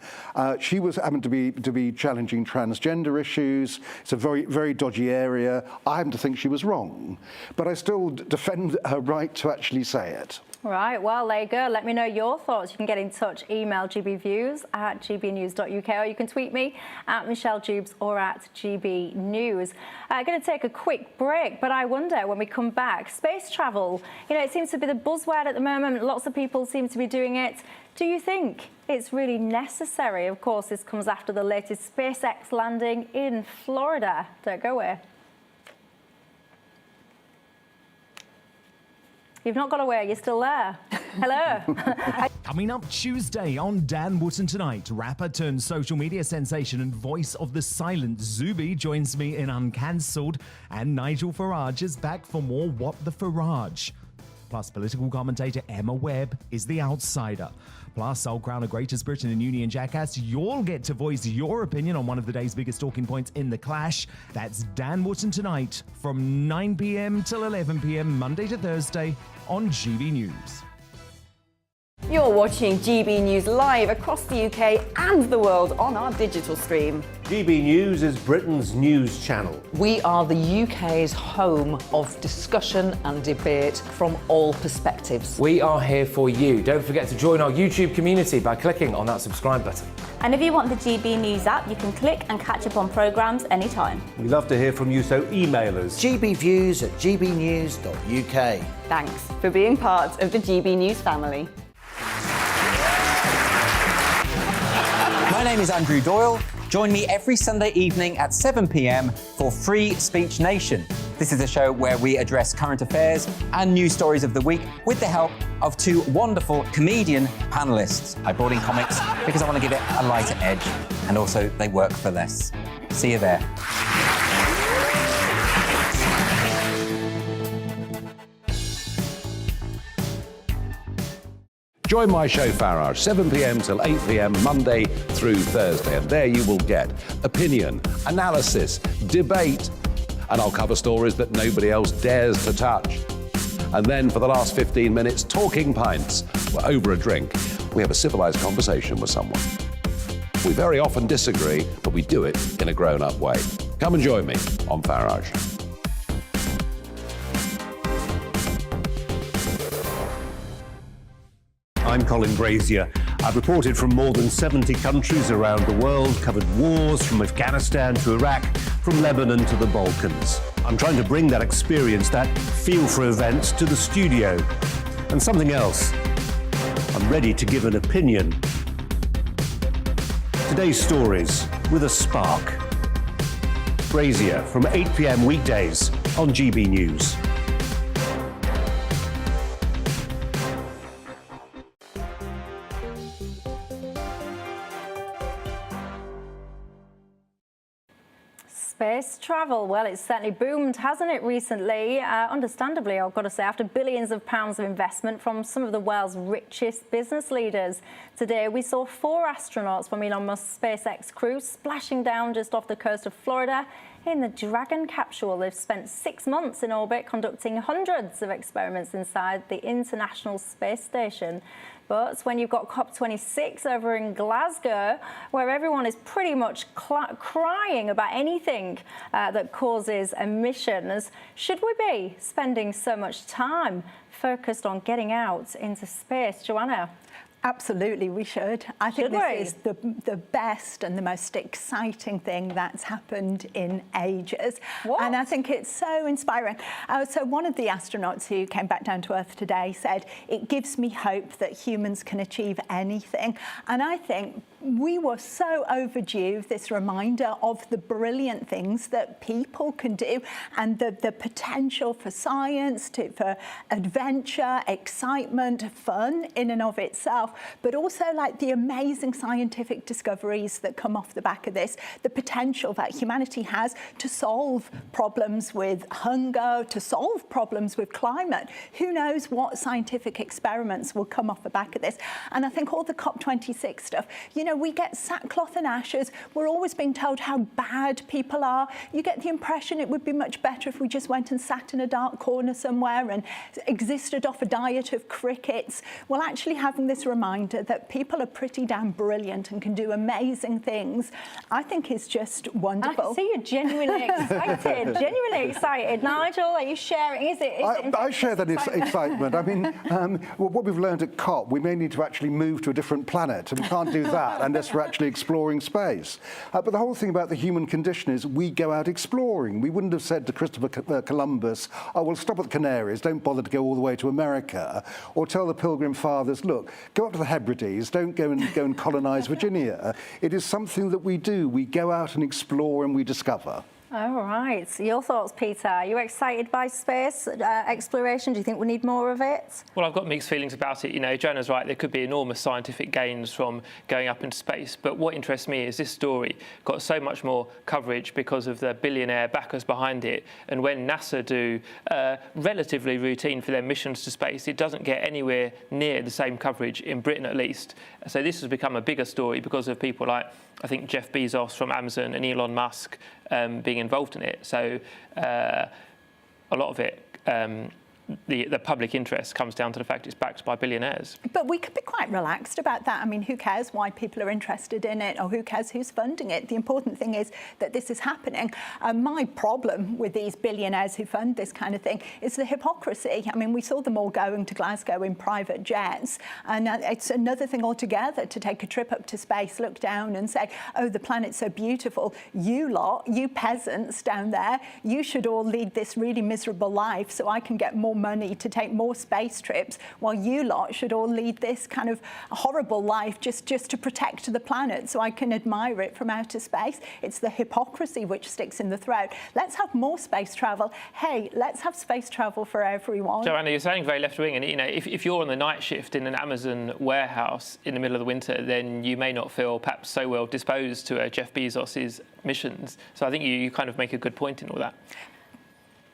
She was having to be challenging transgender issues. It's a very, very dodgy area. I happen to think she was wrong, but I still defend her right to actually say it. Right, well, there you go. Let me know your thoughts. You can get in touch, email gbviews@gbnews.uk, or you can tweet me at Michelle Dewbs or at GBNews. I'm going to take a quick break, but I wonder when we come back, space travel, you know, it seems to be the buzzword at the moment. Lots of people seem to be doing it. Do you think it's really necessary? Of course, this comes after the latest SpaceX landing in Florida. Don't go away. You've not got away, you're still there. Hello. Coming up Tuesday on Dan Wootton Tonight, rapper turned social media sensation and voice of the silent Zuby joins me in Uncancelled, and Nigel Farage is back for more What the Farage. Plus, political commentator Emma Webb is the outsider. Plus, I'll crown a Greatest Britain and Union jackass. You'll get to voice your opinion on one of the day's biggest talking points in the clash. That's Dan Wootton tonight from 9 p.m. till 11 p.m. Monday to Thursday on GB News. You're watching GB News live across the UK and the world on our digital stream. GB News is Britain's news channel. We are the UK's home of discussion and debate from all perspectives. We are here for you. Don't forget to join our YouTube community by clicking on that subscribe button. And if you want the GB News app, you can click and catch up on programmes anytime. We love to hear from you, so email us. gbviews@gbnews.uk. Thanks for being part of the GB News family. My name is Andrew Doyle. Join me every Sunday evening at 7 p.m. for Free Speech Nation. This is a show where we address current affairs and news stories of the week with the help of two wonderful comedian panellists. I brought in comics because I want to give it a lighter edge, and also they work for less. See you there. Join my show Farage, 7 p.m. till 8 p.m. Monday through Thursday. And there you will get opinion, analysis, debate, and I'll cover stories that nobody else dares to touch. And then for the last 15 minutes, talking pints. We're over a drink. We have a civilized conversation with someone. We very often disagree, but we do it in a grown-up way. Come and join me on Farage. I'm Colin Brazier. I've reported from more than 70 countries around the world, covered wars from Afghanistan to Iraq, from Lebanon to the Balkans. I'm trying to bring that experience, that feel for events, to the studio. And something else. I'm ready to give an opinion. Today's stories with a spark. Brazier from 8 p.m. weekdays on GB News. Space travel, well, it's certainly boomed, hasn't it, recently? Understandably, I've got to say, after billions of pounds of investment from some of the world's richest business leaders. Today, we saw 4 astronauts from Elon Musk's SpaceX crew splashing down just off the coast of Florida in the Dragon capsule. They've spent 6 months in orbit conducting hundreds of experiments inside the International Space Station. But when you've got COP26 over in Glasgow, where everyone is pretty much crying about anything that causes emissions, should we be spending so much time focused on getting out into space? Joanna? Absolutely, we should. I think this is the best and the most exciting thing that's happened in ages. What? And I think it's so inspiring. So one of the astronauts who came back down to Earth today said, "It gives me hope that humans can achieve anything." And I think we were so overdue this reminder of the brilliant things that people can do and the potential for science, for adventure, excitement, fun in and of itself, but also like the amazing scientific discoveries that come off the back of this, the potential that humanity has to solve problems with hunger, to solve problems with climate. Who knows what scientific experiments will come off the back of this? And I think all the COP26 stuff, you know, we get sackcloth and ashes. We're always being told how bad people are. You get the impression it would be much better if we just went and sat in a dark corner somewhere and existed off a diet of crickets. Well, actually having this reminder that people are pretty damn brilliant and can do amazing things, I think is just wonderful. I see you're genuinely excited. Nigel, are you sharing? Is it I share that excitement. I mean, what we've learned at COP, we may need to actually move to a different planet, and we can't do that unless we're actually exploring space. But the whole thing about the human condition is we go out exploring. We wouldn't have said to Christopher Columbus, "Oh, well, stop at the Canaries, don't bother to go all the way to America," or tell the Pilgrim Fathers, "Look, go up to the Hebrides, don't go and colonize Virginia." It is something that we do. We go out and explore and we discover. All right. So your thoughts, Peter? Are you excited by space exploration? Do you think we need more of it? Well, I've got mixed feelings about it. You know, Joanna's right. There could be enormous scientific gains from going up into space. But what interests me is this story got so much more coverage because of the billionaire backers behind it. And when NASA do relatively routine for their missions to space, it doesn't get anywhere near the same coverage in Britain, at least. So this has become a bigger story because of people like, I think, Jeff Bezos from Amazon and Elon Musk being involved in it. So a lot of it, the public interest comes down to the fact it's backed by billionaires. But we could be quite relaxed about that. I mean, who cares why people are interested in it, or who cares who's funding it? The important thing is that this is happening. My problem with these billionaires who fund this kind of thing is the hypocrisy. I mean, we saw them all going to Glasgow in private jets, and it's another thing altogether to take a trip up to space, look down and say, oh, the planet's so beautiful. You lot, you peasants down there, you should all lead this really miserable life so I can get more money to take more space trips, while you lot should all lead this kind of horrible life just to protect the planet so I can admire it from outer space. It's the hypocrisy which sticks in the throat. Let's have more space travel. Hey, let's have space travel for everyone. Joanna, you're sounding very left-wing, and you know, if you're on the night shift in an Amazon warehouse in the middle of the winter, then you may not feel perhaps so well disposed to Jeff Bezos's missions. So I think you kind of make a good point in all that.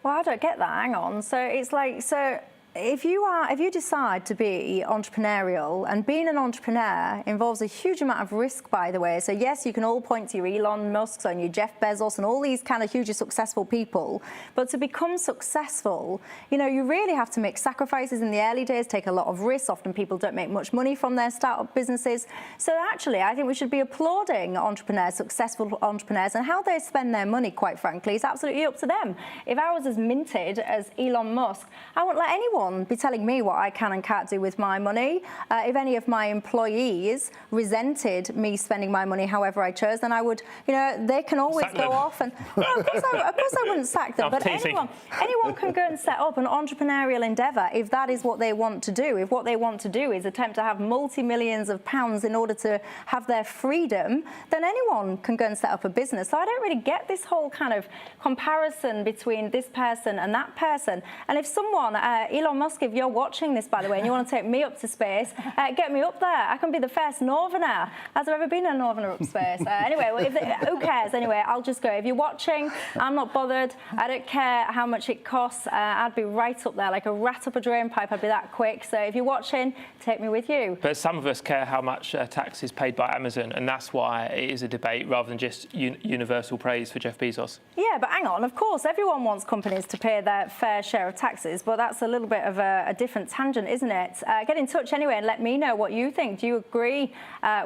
Well, I don't get that. Hang on. So it's like, so if you decide to be entrepreneurial, and being an entrepreneur involves a huge amount of risk, by the way. So yes, you can all point to your Elon Musks and your Jeff Bezos and all these kind of hugely successful people, but to become successful, you know, you really have to make sacrifices in the early days, take a lot of risks. Often people don't make much money from their startup businesses. So actually, I think we should be applauding entrepreneurs, successful entrepreneurs, and how they spend their money, quite frankly, is absolutely up to them. If I was as minted as Elon Musk, I wouldn't let anyone be telling me what I can and can't do with my money. If any of my employees resented me spending my money however I chose, then I would, you know, they can always go off and, well, of course I wouldn't sack them, but anyone can go and set up an entrepreneurial endeavour if that is what they want to do. If what they want to do is attempt to have multi-millions of pounds in order to have their freedom, then anyone can go and set up a business. So I don't really get this whole kind of comparison between this person and that person. And if someone, Elon Musk, if you're watching this, by the way, and you want to take me up to space, get me up there. I can be the first northerner. Has there ever been a northerner up space? Anyway, well, who cares? Anyway, I'll just go. If you're watching, I'm not bothered. I don't care how much it costs. I'd be right up there, like a rat up a drain pipe. I'd be that quick. So if you're watching, take me with you. But some of us care how much tax is paid by Amazon, and that's why it is a debate rather than just universal praise for Jeff Bezos. Yeah, but hang on. Of course, everyone wants companies to pay their fair share of taxes, but that's a little bit of a different tangent, isn't it? Get in touch anyway and let me know what you think. Do you agree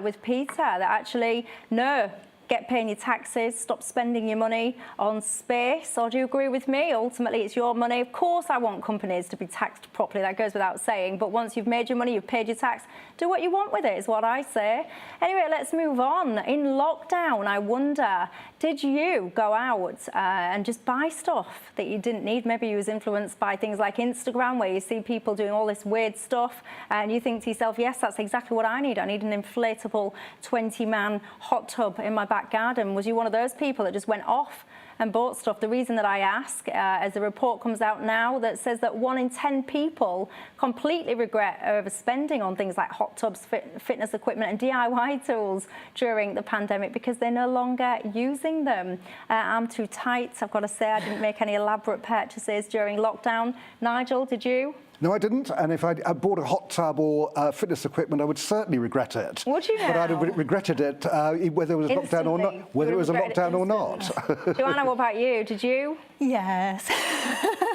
with Peter that actually, no, get paying your taxes, stop spending your money on space? Or do you agree with me? Ultimately, it's your money. Of course, I want companies to be taxed properly. That goes without saying. But once you've made your money, you've paid your tax, do what you want with it, is what I say. Anyway, let's move on. In lockdown, I wonder, did you go out and just buy stuff that you didn't need? Maybe you was influenced by things like Instagram, where you see people doing all this weird stuff, and you think to yourself, yes, that's exactly what I need. I need an inflatable 20-man hot tub in my back garden. Was you one of those people that just went off and bought stuff? The reason that I ask, as the report comes out now that says that 1 in 10 people completely regret overspending on things like hot tubs, fitness equipment and DIY tools during the pandemic because they're no longer using them. I'm too tight, I've got to say. I didn't make any elaborate purchases during lockdown. Nigel, did you? No, I didn't. And if I bought a hot tub or fitness equipment, I would certainly regret it. Would you now? But I'd have regretted it whether it was lockdown or not. Whether it was a lockdown or not. Joanna, what about you? Did you? Yes.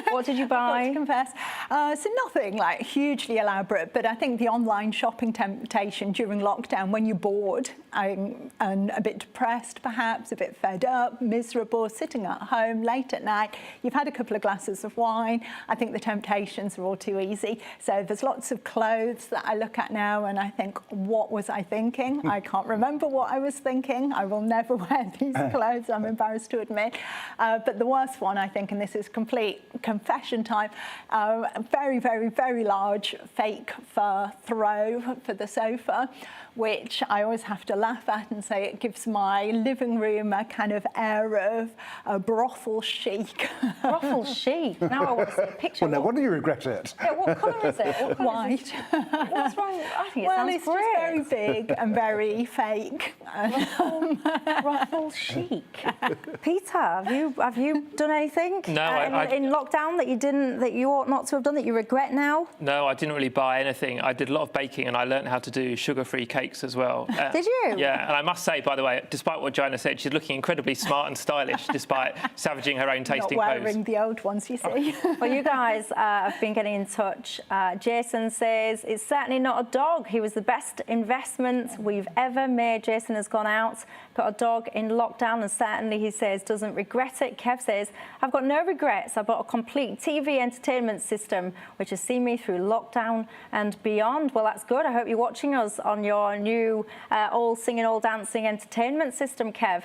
What did you buy? I've got to confess. So nothing like hugely elaborate, but I think the online shopping temptation during lockdown, when you're bored and a bit depressed, perhaps, a bit fed up, miserable, sitting at home late at night, you've had a couple of glasses of wine. I think the temptations are all too easy. So there's lots of clothes that I look at now and I think, what was I thinking? I can't remember what I was thinking. I will never wear these clothes, I'm embarrassed to admit. But the worst one, I think, and this is complete confession time, a very, very, very large fake fur throw for the sofa, which I always have to laugh at and say it gives my living room a kind of air of a brothel chic. Brothel chic? Now I want to see a picture. Well, no wonder you regret it. Yeah, what colour is it? What colour White. is it? What's wrong? I think it well, sounds it's great. just very big and very fake. Brothel chic. Peter, have you done anything No, in lockdown that you ought not to have done, that you regret now? No, I didn't really buy anything. I did a lot of baking and I learned how to do sugar-free cakes as well. Did you? Yeah, and I must say, by the way, despite what Joanna said, she's looking incredibly smart and stylish despite savaging her own tasting Not pose. wearing the old ones, you see. Well, you guys have been getting in touch. Jason says, it's certainly not a dog. He was the best investment we've ever made. Jason has gone out, got a dog in lockdown, and certainly, he says, doesn't regret it. Kev says, I've got no regrets. I bought a complete TV entertainment system, which has seen me through lockdown and beyond. Well, that's good. I hope you're watching us on your new all singing, all dancing entertainment system, Kev.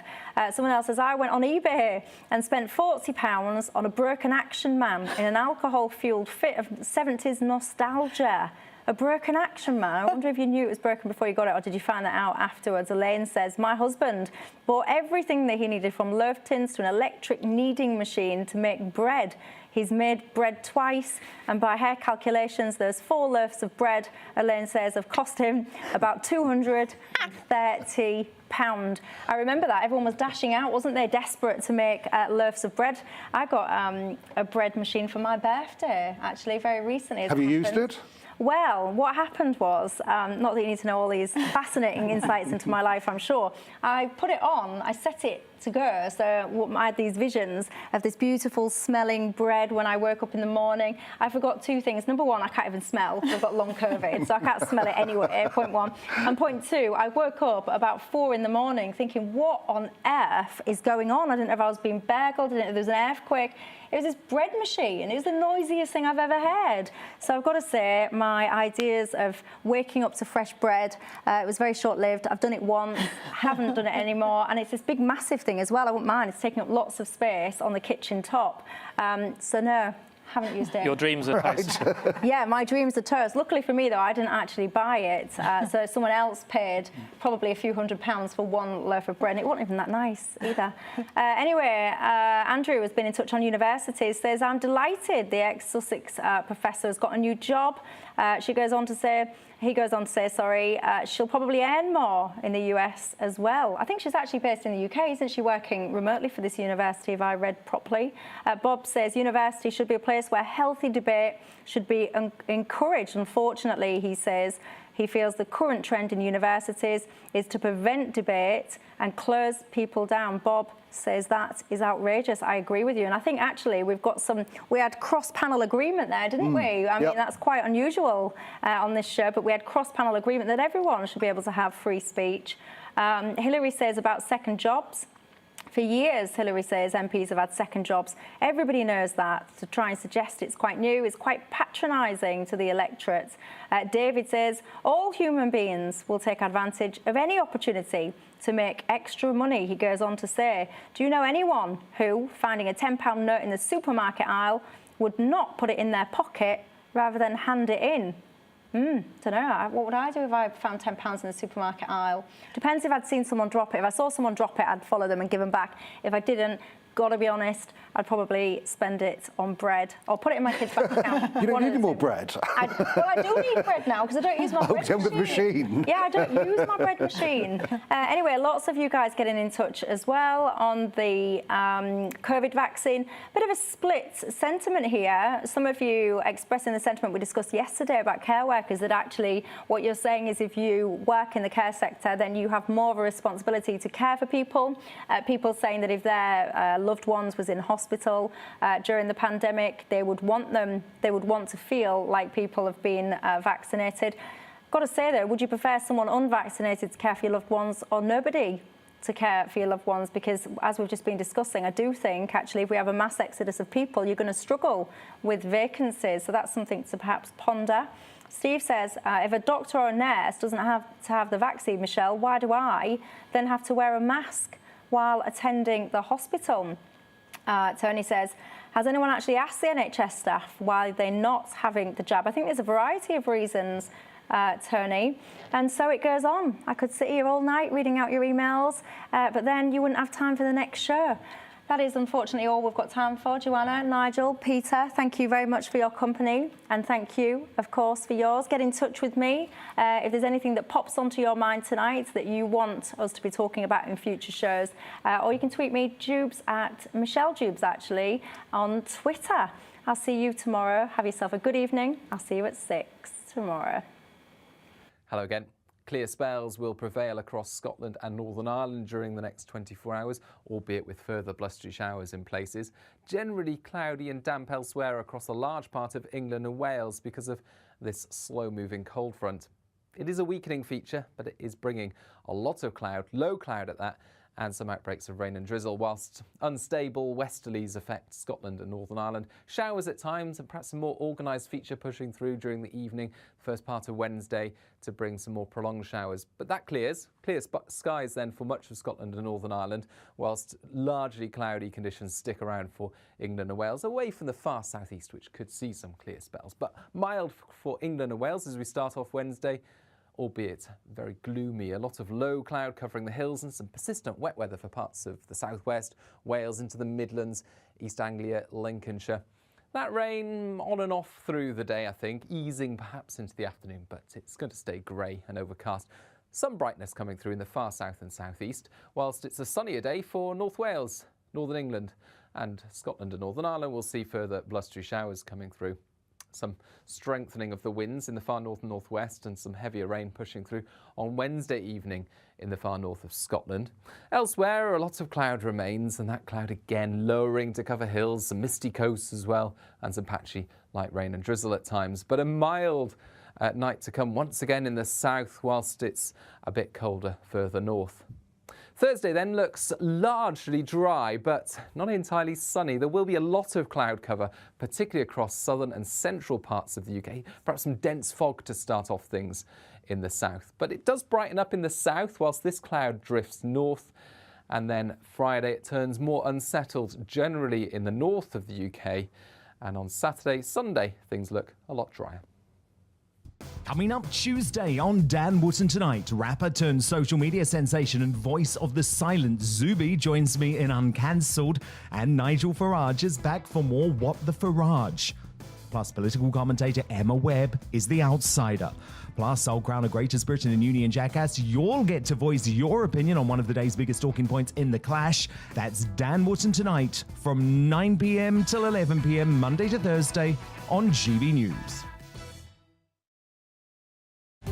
Someone else says, I went on eBay and spent £40 on a broken Action Man in an alcohol-fueled fit of 70s nostalgia. A broken Action Man. I wonder if you knew it was broken before you got it, or did you find that out afterwards? Elaine says, my husband bought everything that he needed, from loaf tins to an electric kneading machine to make bread. He's made bread twice, and by her calculations, those 4 loaves of bread, Elaine says, have cost him about £230. I remember that. Everyone was dashing out, wasn't they? Desperate to make loaves of bread. I got a bread machine for my birthday, actually, very recently. Have you used it? Well, what happened was, not that you need to know all these fascinating insights into my life, I'm sure. I put it on, I set it to go, so I had these visions of this beautiful smelling bread when I woke up in the morning. I forgot 2 things. Number 1, I can't even smell, because I've got long COVID, so I can't smell it anyway, point 1. And point 2, I woke up about 4 in the morning thinking, what on earth is going on? I didn't know if I was being burgled, I didn't know if there was an earthquake. It was this bread machine. It was the noisiest thing I've ever heard. So I've got to say, my ideas of waking up to fresh bread, it was very short-lived. I've done it once, haven't done it anymore, and it's this big, massive thing as well. I wouldn't mind. It's taking up lots of space on the kitchen top. So no, haven't used it. Your dreams are toast. Yeah, my dreams are toast. Luckily for me, though, I didn't actually buy it. So someone else paid probably a few £100s for 1 loaf of bread, and it wasn't even that nice either. Anyway, Andrew has been in touch on universities, says, I'm delighted the ex-Sussex professor has got a new job. He goes on to say, she'll probably earn more in the US as well. I think she's actually based in the UK, isn't she, working remotely for this university, if I read properly. Bob says university should be a place where healthy debate should be encouraged. Unfortunately, he says, he feels the current trend in universities is to prevent debate and close people down. Bob says that is outrageous. I agree with you. And I think actually we had cross-panel agreement there, didn't we? I mean, that's quite unusual on this show, but we had cross-panel agreement that everyone should be able to have free speech. Hillary says about second jobs. For years, Hillary says, MPs have had second jobs. Everybody knows that. To try and suggest it's quite new is quite patronising to the electorate. David says, all human beings will take advantage of any opportunity to make extra money. He goes on to say, do you know anyone who, finding a £10 note in the supermarket aisle, would not put it in their pocket rather than hand it in? Don't know. What would I do if I found £10 in the supermarket aisle? Depends if I'd seen someone drop it. If I saw someone drop it, I'd follow them and give them back. If I didn't, gotta be honest, I'd probably spend it on bread or put it in my kids' bank account. You don't need any more bread. Well, I do need bread now because I don't use my bread machine. Yeah, I don't use my bread machine. Anyway, lots of you guys getting in touch as well on the COVID vaccine. Bit of a split sentiment here. Some of you expressing the sentiment we discussed yesterday about care workers, that actually what you're saying is if you work in the care sector, then you have more of a responsibility to care for people. People saying that if their loved ones was in hospital during the pandemic, they would want to feel like people have been vaccinated. Got to say though, would you prefer someone unvaccinated to care for your loved ones or nobody to care for your loved ones? Because as we've just been discussing, I do think actually if we have a mass exodus of people, you're going to struggle with vacancies. So that's something to perhaps ponder. Steve says, if a doctor or a nurse doesn't have to have the vaccine, Michelle, why do I then have to wear a mask while attending the hospital? Tony says, Has anyone actually asked the NHS staff why they're not having the jab? I think there's a variety of reasons, Tony, and so it goes on. I could sit here all night reading out your emails, but then you wouldn't have time for the next show. That is unfortunately all we've got time for. Joanna, Nigel, Peter, thank you very much for your company, and thank you, of course, for yours. Get in touch with me if there's anything that pops onto your mind tonight that you want us to be talking about in future shows, or you can tweet me, Dewbs, at Michelle Dewbs, actually, on Twitter. I'll see you tomorrow. Have yourself a good evening. I'll see you at 6 tomorrow. Hello again. Clear spells will prevail across Scotland and Northern Ireland during the next 24 hours, albeit with further blustery showers in places. Generally cloudy and damp elsewhere across a large part of England and Wales because of this slow-moving cold front. It is a weakening feature, but it is bringing a lot of cloud, low cloud at that, and some outbreaks of rain and drizzle, whilst unstable westerlies affect Scotland and Northern Ireland. Showers at times and perhaps a more organised feature pushing through during the evening, first part of Wednesday, to bring some more prolonged showers. But that clears. Clear skies then for much of Scotland and Northern Ireland, whilst largely cloudy conditions stick around for England and Wales, away from the far southeast, which could see some clear spells. But mild for England and Wales as we start off Wednesday, albeit very gloomy. A lot of low cloud covering the hills and some persistent wet weather for parts of the southwest, Wales into the Midlands, East Anglia, Lincolnshire. That rain on and off through the day, I think, easing perhaps into the afternoon, but it's going to stay grey and overcast. Some brightness coming through in the far south and southeast, whilst it's a sunnier day for North Wales, Northern England, and Scotland and Northern Ireland. We'll see further blustery showers coming through. Some strengthening of the winds in the far north and northwest, and some heavier rain pushing through on Wednesday evening in the far north of Scotland. Elsewhere, a lot of cloud remains, and that cloud again lowering to cover hills, some misty coasts as well, and some patchy light rain and drizzle at times. But a mild night to come once again in the south, whilst it's a bit colder further north. Thursday then looks largely dry, but not entirely sunny. There will be a lot of cloud cover, particularly across southern and central parts of the UK. Perhaps some dense fog to start off things in the south. But it does brighten up in the south whilst this cloud drifts north. And then Friday it turns more unsettled, generally in the north of the UK. And on Saturday, Sunday, things look a lot drier. Coming up Tuesday on Dan Wootton Tonight, rapper turned social media sensation and voice of the silent Zuby joins me in Uncancelled, and Nigel Farage is back for more What the Farage. Plus, political commentator Emma Webb is the outsider. Plus, I'll crown a Greatest Britain and Union jackass. You'll get to voice your opinion on one of the day's biggest talking points in the clash. That's Dan Wootton Tonight from 9 p.m. till 11 p.m. Monday to Thursday on GB News.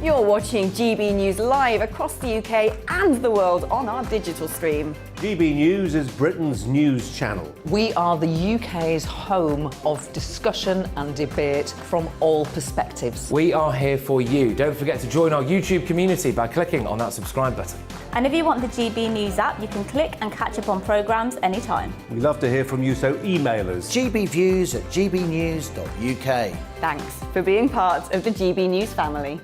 You're watching GB News live across the UK and the world on our digital stream. GB News is Britain's news channel. We are the UK's home of discussion and debate from all perspectives. We are here for you. Don't forget to join our YouTube community by clicking on that subscribe button. And if you want the GB News app, you can click and catch up on programmes anytime. We love to hear from you, so email us. gbviews@gbnews.uk. Thanks for being part of the GB News family.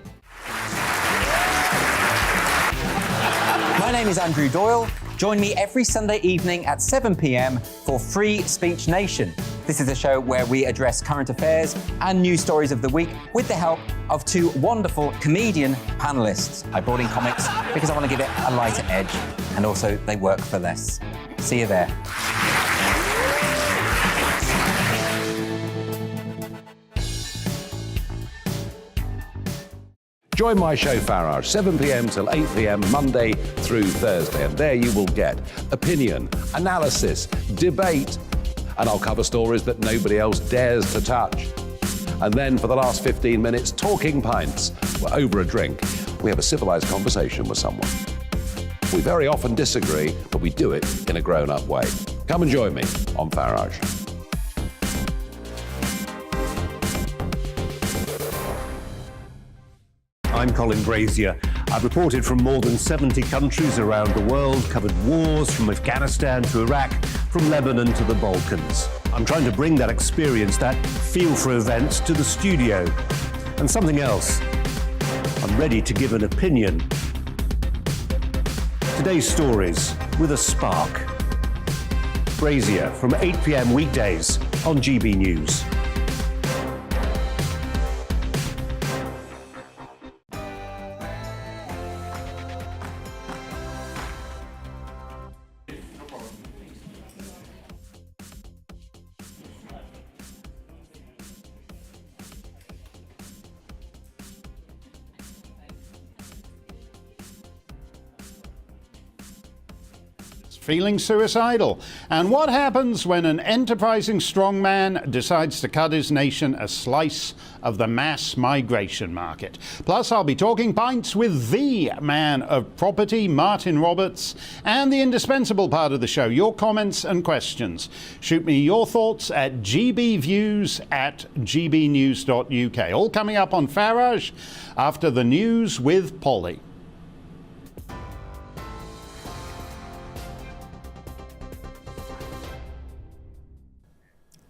My name is Andrew Doyle. Join me every Sunday evening at 7 p.m. for Free Speech Nation. This is a show where we address current affairs and news stories of the week with the help of two wonderful comedian panellists. I brought in comics because I want to give it a lighter edge, and also they work for less. See you there. Join my show Farage, 7 p.m. till 8 p.m. Monday through Thursday, and there you will get opinion, analysis, debate, and I'll cover stories that nobody else dares to touch. And then for the last 15 minutes, talking pints. We're over a drink. We have a civilised conversation with someone. We very often disagree, but we do it in a grown-up way. Come and join me on Farage. I'm Colin Brazier. I've reported from more than 70 countries around the world, covered wars from Afghanistan to Iraq, from Lebanon to the Balkans. I'm trying to bring that experience, that feel for events, to the studio. And something else. I'm ready to give an opinion. Today's stories with a spark. Brazier from 8 p.m. weekdays on GB News. Feeling suicidal? And what happens when an enterprising strongman decides to cut his nation a slice of the mass migration market? Plus, I'll be talking pints with the man of property, Martin Roberts, and the indispensable part of the show, your comments and questions. Shoot me your thoughts at gbviews@gbnews.uk. All coming up on Farage after the news with Polly.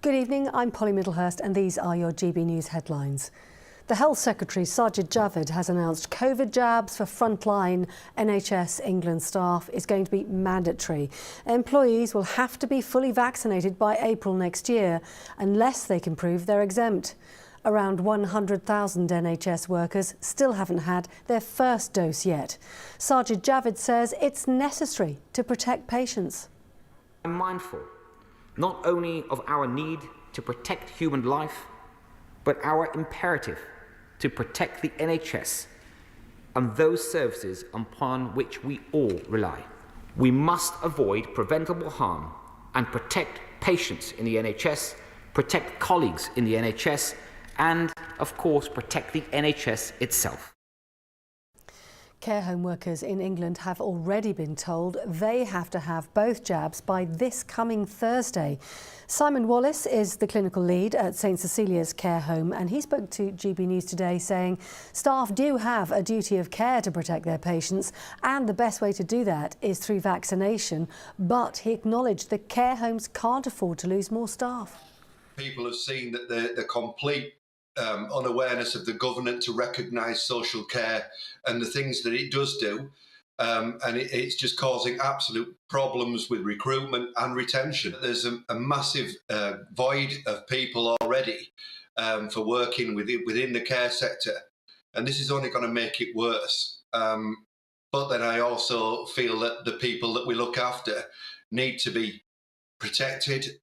Good evening, I'm Polly Middlehurst and these are your GB News headlines. The Health Secretary, Sajid Javid, has announced COVID jabs for frontline NHS England staff is going to be mandatory. Employees will have to be fully vaccinated by April next year unless they can prove they're exempt. Around 100,000 NHS workers still haven't had their first dose yet. Sajid Javid says it's necessary to protect patients. I'm mindful not only of our need to protect human life, but our imperative to protect the NHS and those services upon which we all rely. We must avoid preventable harm and protect patients in the NHS, protect colleagues in the NHS, and, of course, protect the NHS itself. Care home workers in England have already been told they have to have both jabs by this coming Thursday. Simon Wallace is the clinical lead at St Cecilia's care home and he spoke to GB News today saying staff do have a duty of care to protect their patients and the best way to do that is through vaccination, but he acknowledged that care homes can't afford to lose more staff. People have seen that the complete unawareness of the government to recognise social care and the things that it does do, and it's just causing absolute problems with recruitment and retention. There's a massive void of people already for working within the care sector, and this is only going to make it worse. But then I also feel that the people that we look after need to be protected.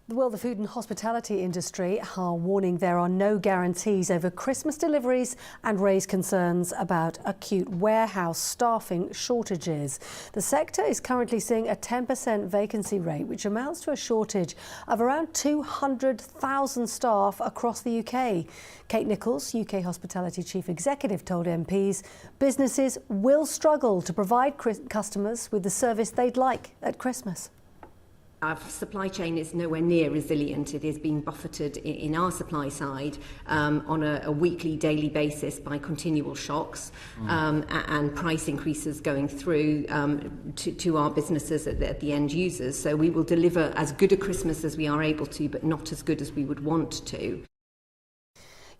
Well, the food and hospitality industry are warning there are no guarantees over Christmas deliveries and raise concerns about acute warehouse staffing shortages. The sector is currently seeing a 10% vacancy rate, which amounts to a shortage of around 200,000 staff across the UK. Kate Nichols, UK Hospitality Chief Executive, told MPs businesses will struggle to provide customers with the service they'd like at Christmas. Our supply chain is nowhere near resilient. It is being buffeted in our supply side on a weekly, daily basis by continual shocks and price increases going through to our businesses at the end users. So we will deliver as good a Christmas as we are able to, but not as good as we would want to.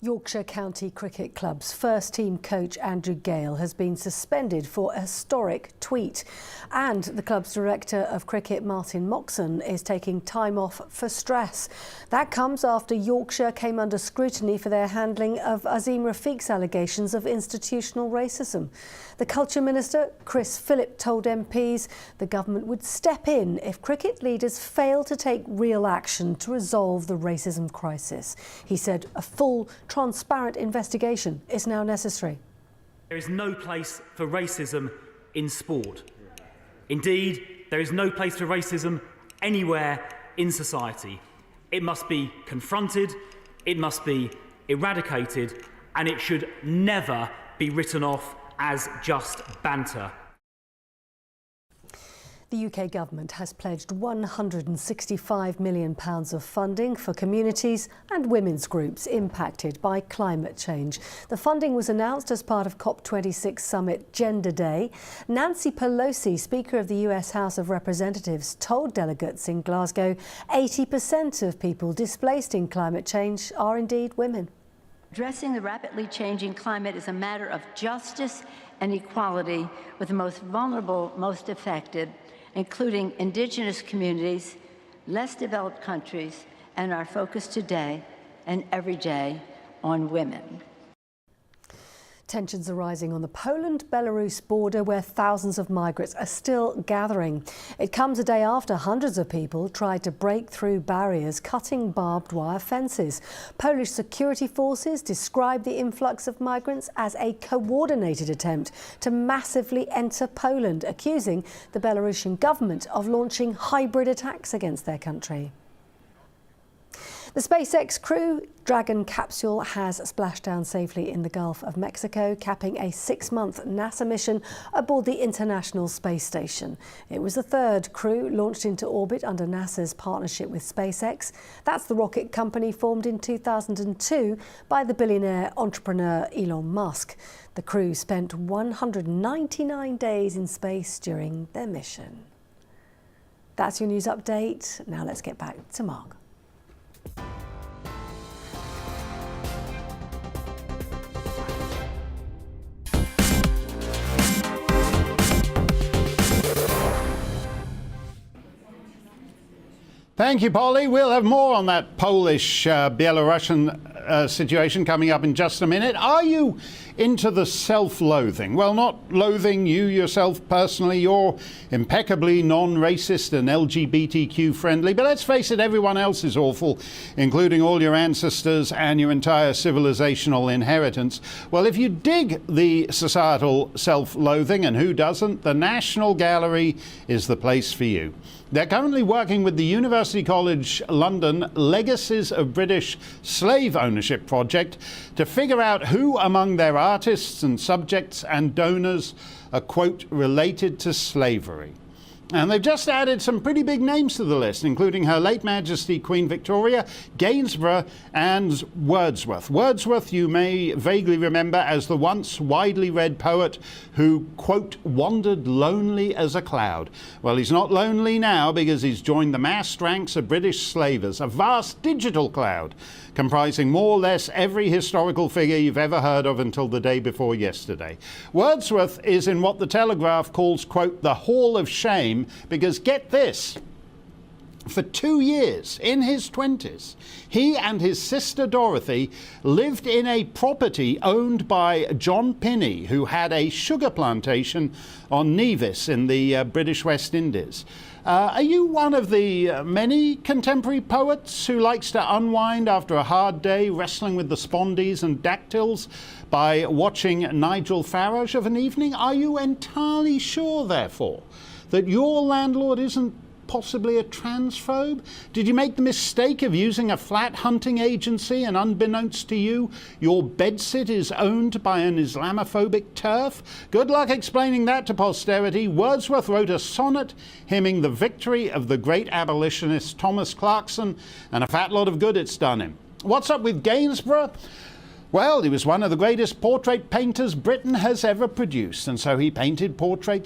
Yorkshire County Cricket Club's first team coach Andrew Gale has been suspended for a historic tweet. And the club's director of cricket, Martin Moxon, is taking time off for stress. That comes after Yorkshire came under scrutiny for their handling of Azim Rafiq's allegations of institutional racism. The Culture Minister, Chris Philip, told MPs the government would step in if cricket leaders fail to take real action to resolve the racism crisis. He said a full, transparent investigation is now necessary. There is no place for racism in sport. Indeed, there is no place for racism anywhere in society. It must be confronted, it must be eradicated, and it should never be written off as just banter. The UK government has pledged £165 million of funding for communities and women's groups impacted by climate change. The funding was announced as part of COP26 summit Gender Day. Nancy Pelosi, Speaker of the US House of Representatives, told delegates in Glasgow 80% of people displaced in climate change are indeed women. Addressing the rapidly changing climate is a matter of justice and equality with the most vulnerable, most affected, including Indigenous communities, less developed countries, and our focus today and every day on women. Tensions are rising on the Poland-Belarus border where thousands of migrants are still gathering. It comes a day after hundreds of people tried to break through barriers, cutting barbed wire fences. Polish security forces describe the influx of migrants as a coordinated attempt to massively enter Poland, accusing the Belarusian government of launching hybrid attacks against their country. The SpaceX Crew Dragon capsule has splashed down safely in the Gulf of Mexico, capping a 6-month NASA mission aboard the International Space Station. It was the third Crew launched into orbit under NASA's partnership with SpaceX. That's the rocket company formed in 2002 by the billionaire entrepreneur Elon Musk. The Crew spent 199 days in space during their mission. That's your news update. Now let's get back to Mark. Thank you, Polly. We'll have more on that Polish-Belarusian situation coming up in just a minute. Are you into the self-loathing? Well, not loathing you yourself personally. You're impeccably non-racist and LGBTQ friendly. But let's face it, everyone else is awful, including all your ancestors and your entire civilizational inheritance. Well, if you dig the societal self-loathing, and who doesn't, the National Gallery is the place for you. They're currently working with the University College London Legacies of British Slave Ownership project to figure out who among their artists and subjects and donors are, quote, related to slavery. And they've just added some pretty big names to the list, including Her Late Majesty Queen Victoria, Gainsborough and Wordsworth. Wordsworth you may vaguely remember as the once widely read poet who, quote, wandered lonely as a cloud. Well, he's not lonely now because he's joined the massed ranks of British slavers, a vast digital cloud comprising more or less every historical figure you've ever heard of until the day before yesterday. Wordsworth is in what the Telegraph calls, quote, the Hall of Shame, because get this, for 2 years, in his 20s, he and his sister Dorothy lived in a property owned by John Pinney, who had a sugar plantation on Nevis in the British West Indies. Are you one of the many contemporary poets who likes to unwind after a hard day wrestling with the spondees and dactyls by watching Nigel Farage of an evening? Are you entirely sure, therefore, that your landlord isn't possibly a transphobe? Did you make the mistake of using a flat hunting agency and unbeknownst to you, your bedsit is owned by an Islamophobic turf? Good luck explaining that to posterity. Wordsworth wrote a sonnet hymning the victory of the great abolitionist Thomas Clarkson, and a fat lot of good it's done him. What's up with Gainsborough? Well, he was one of the greatest portrait painters Britain has ever produced, and so he painted portraits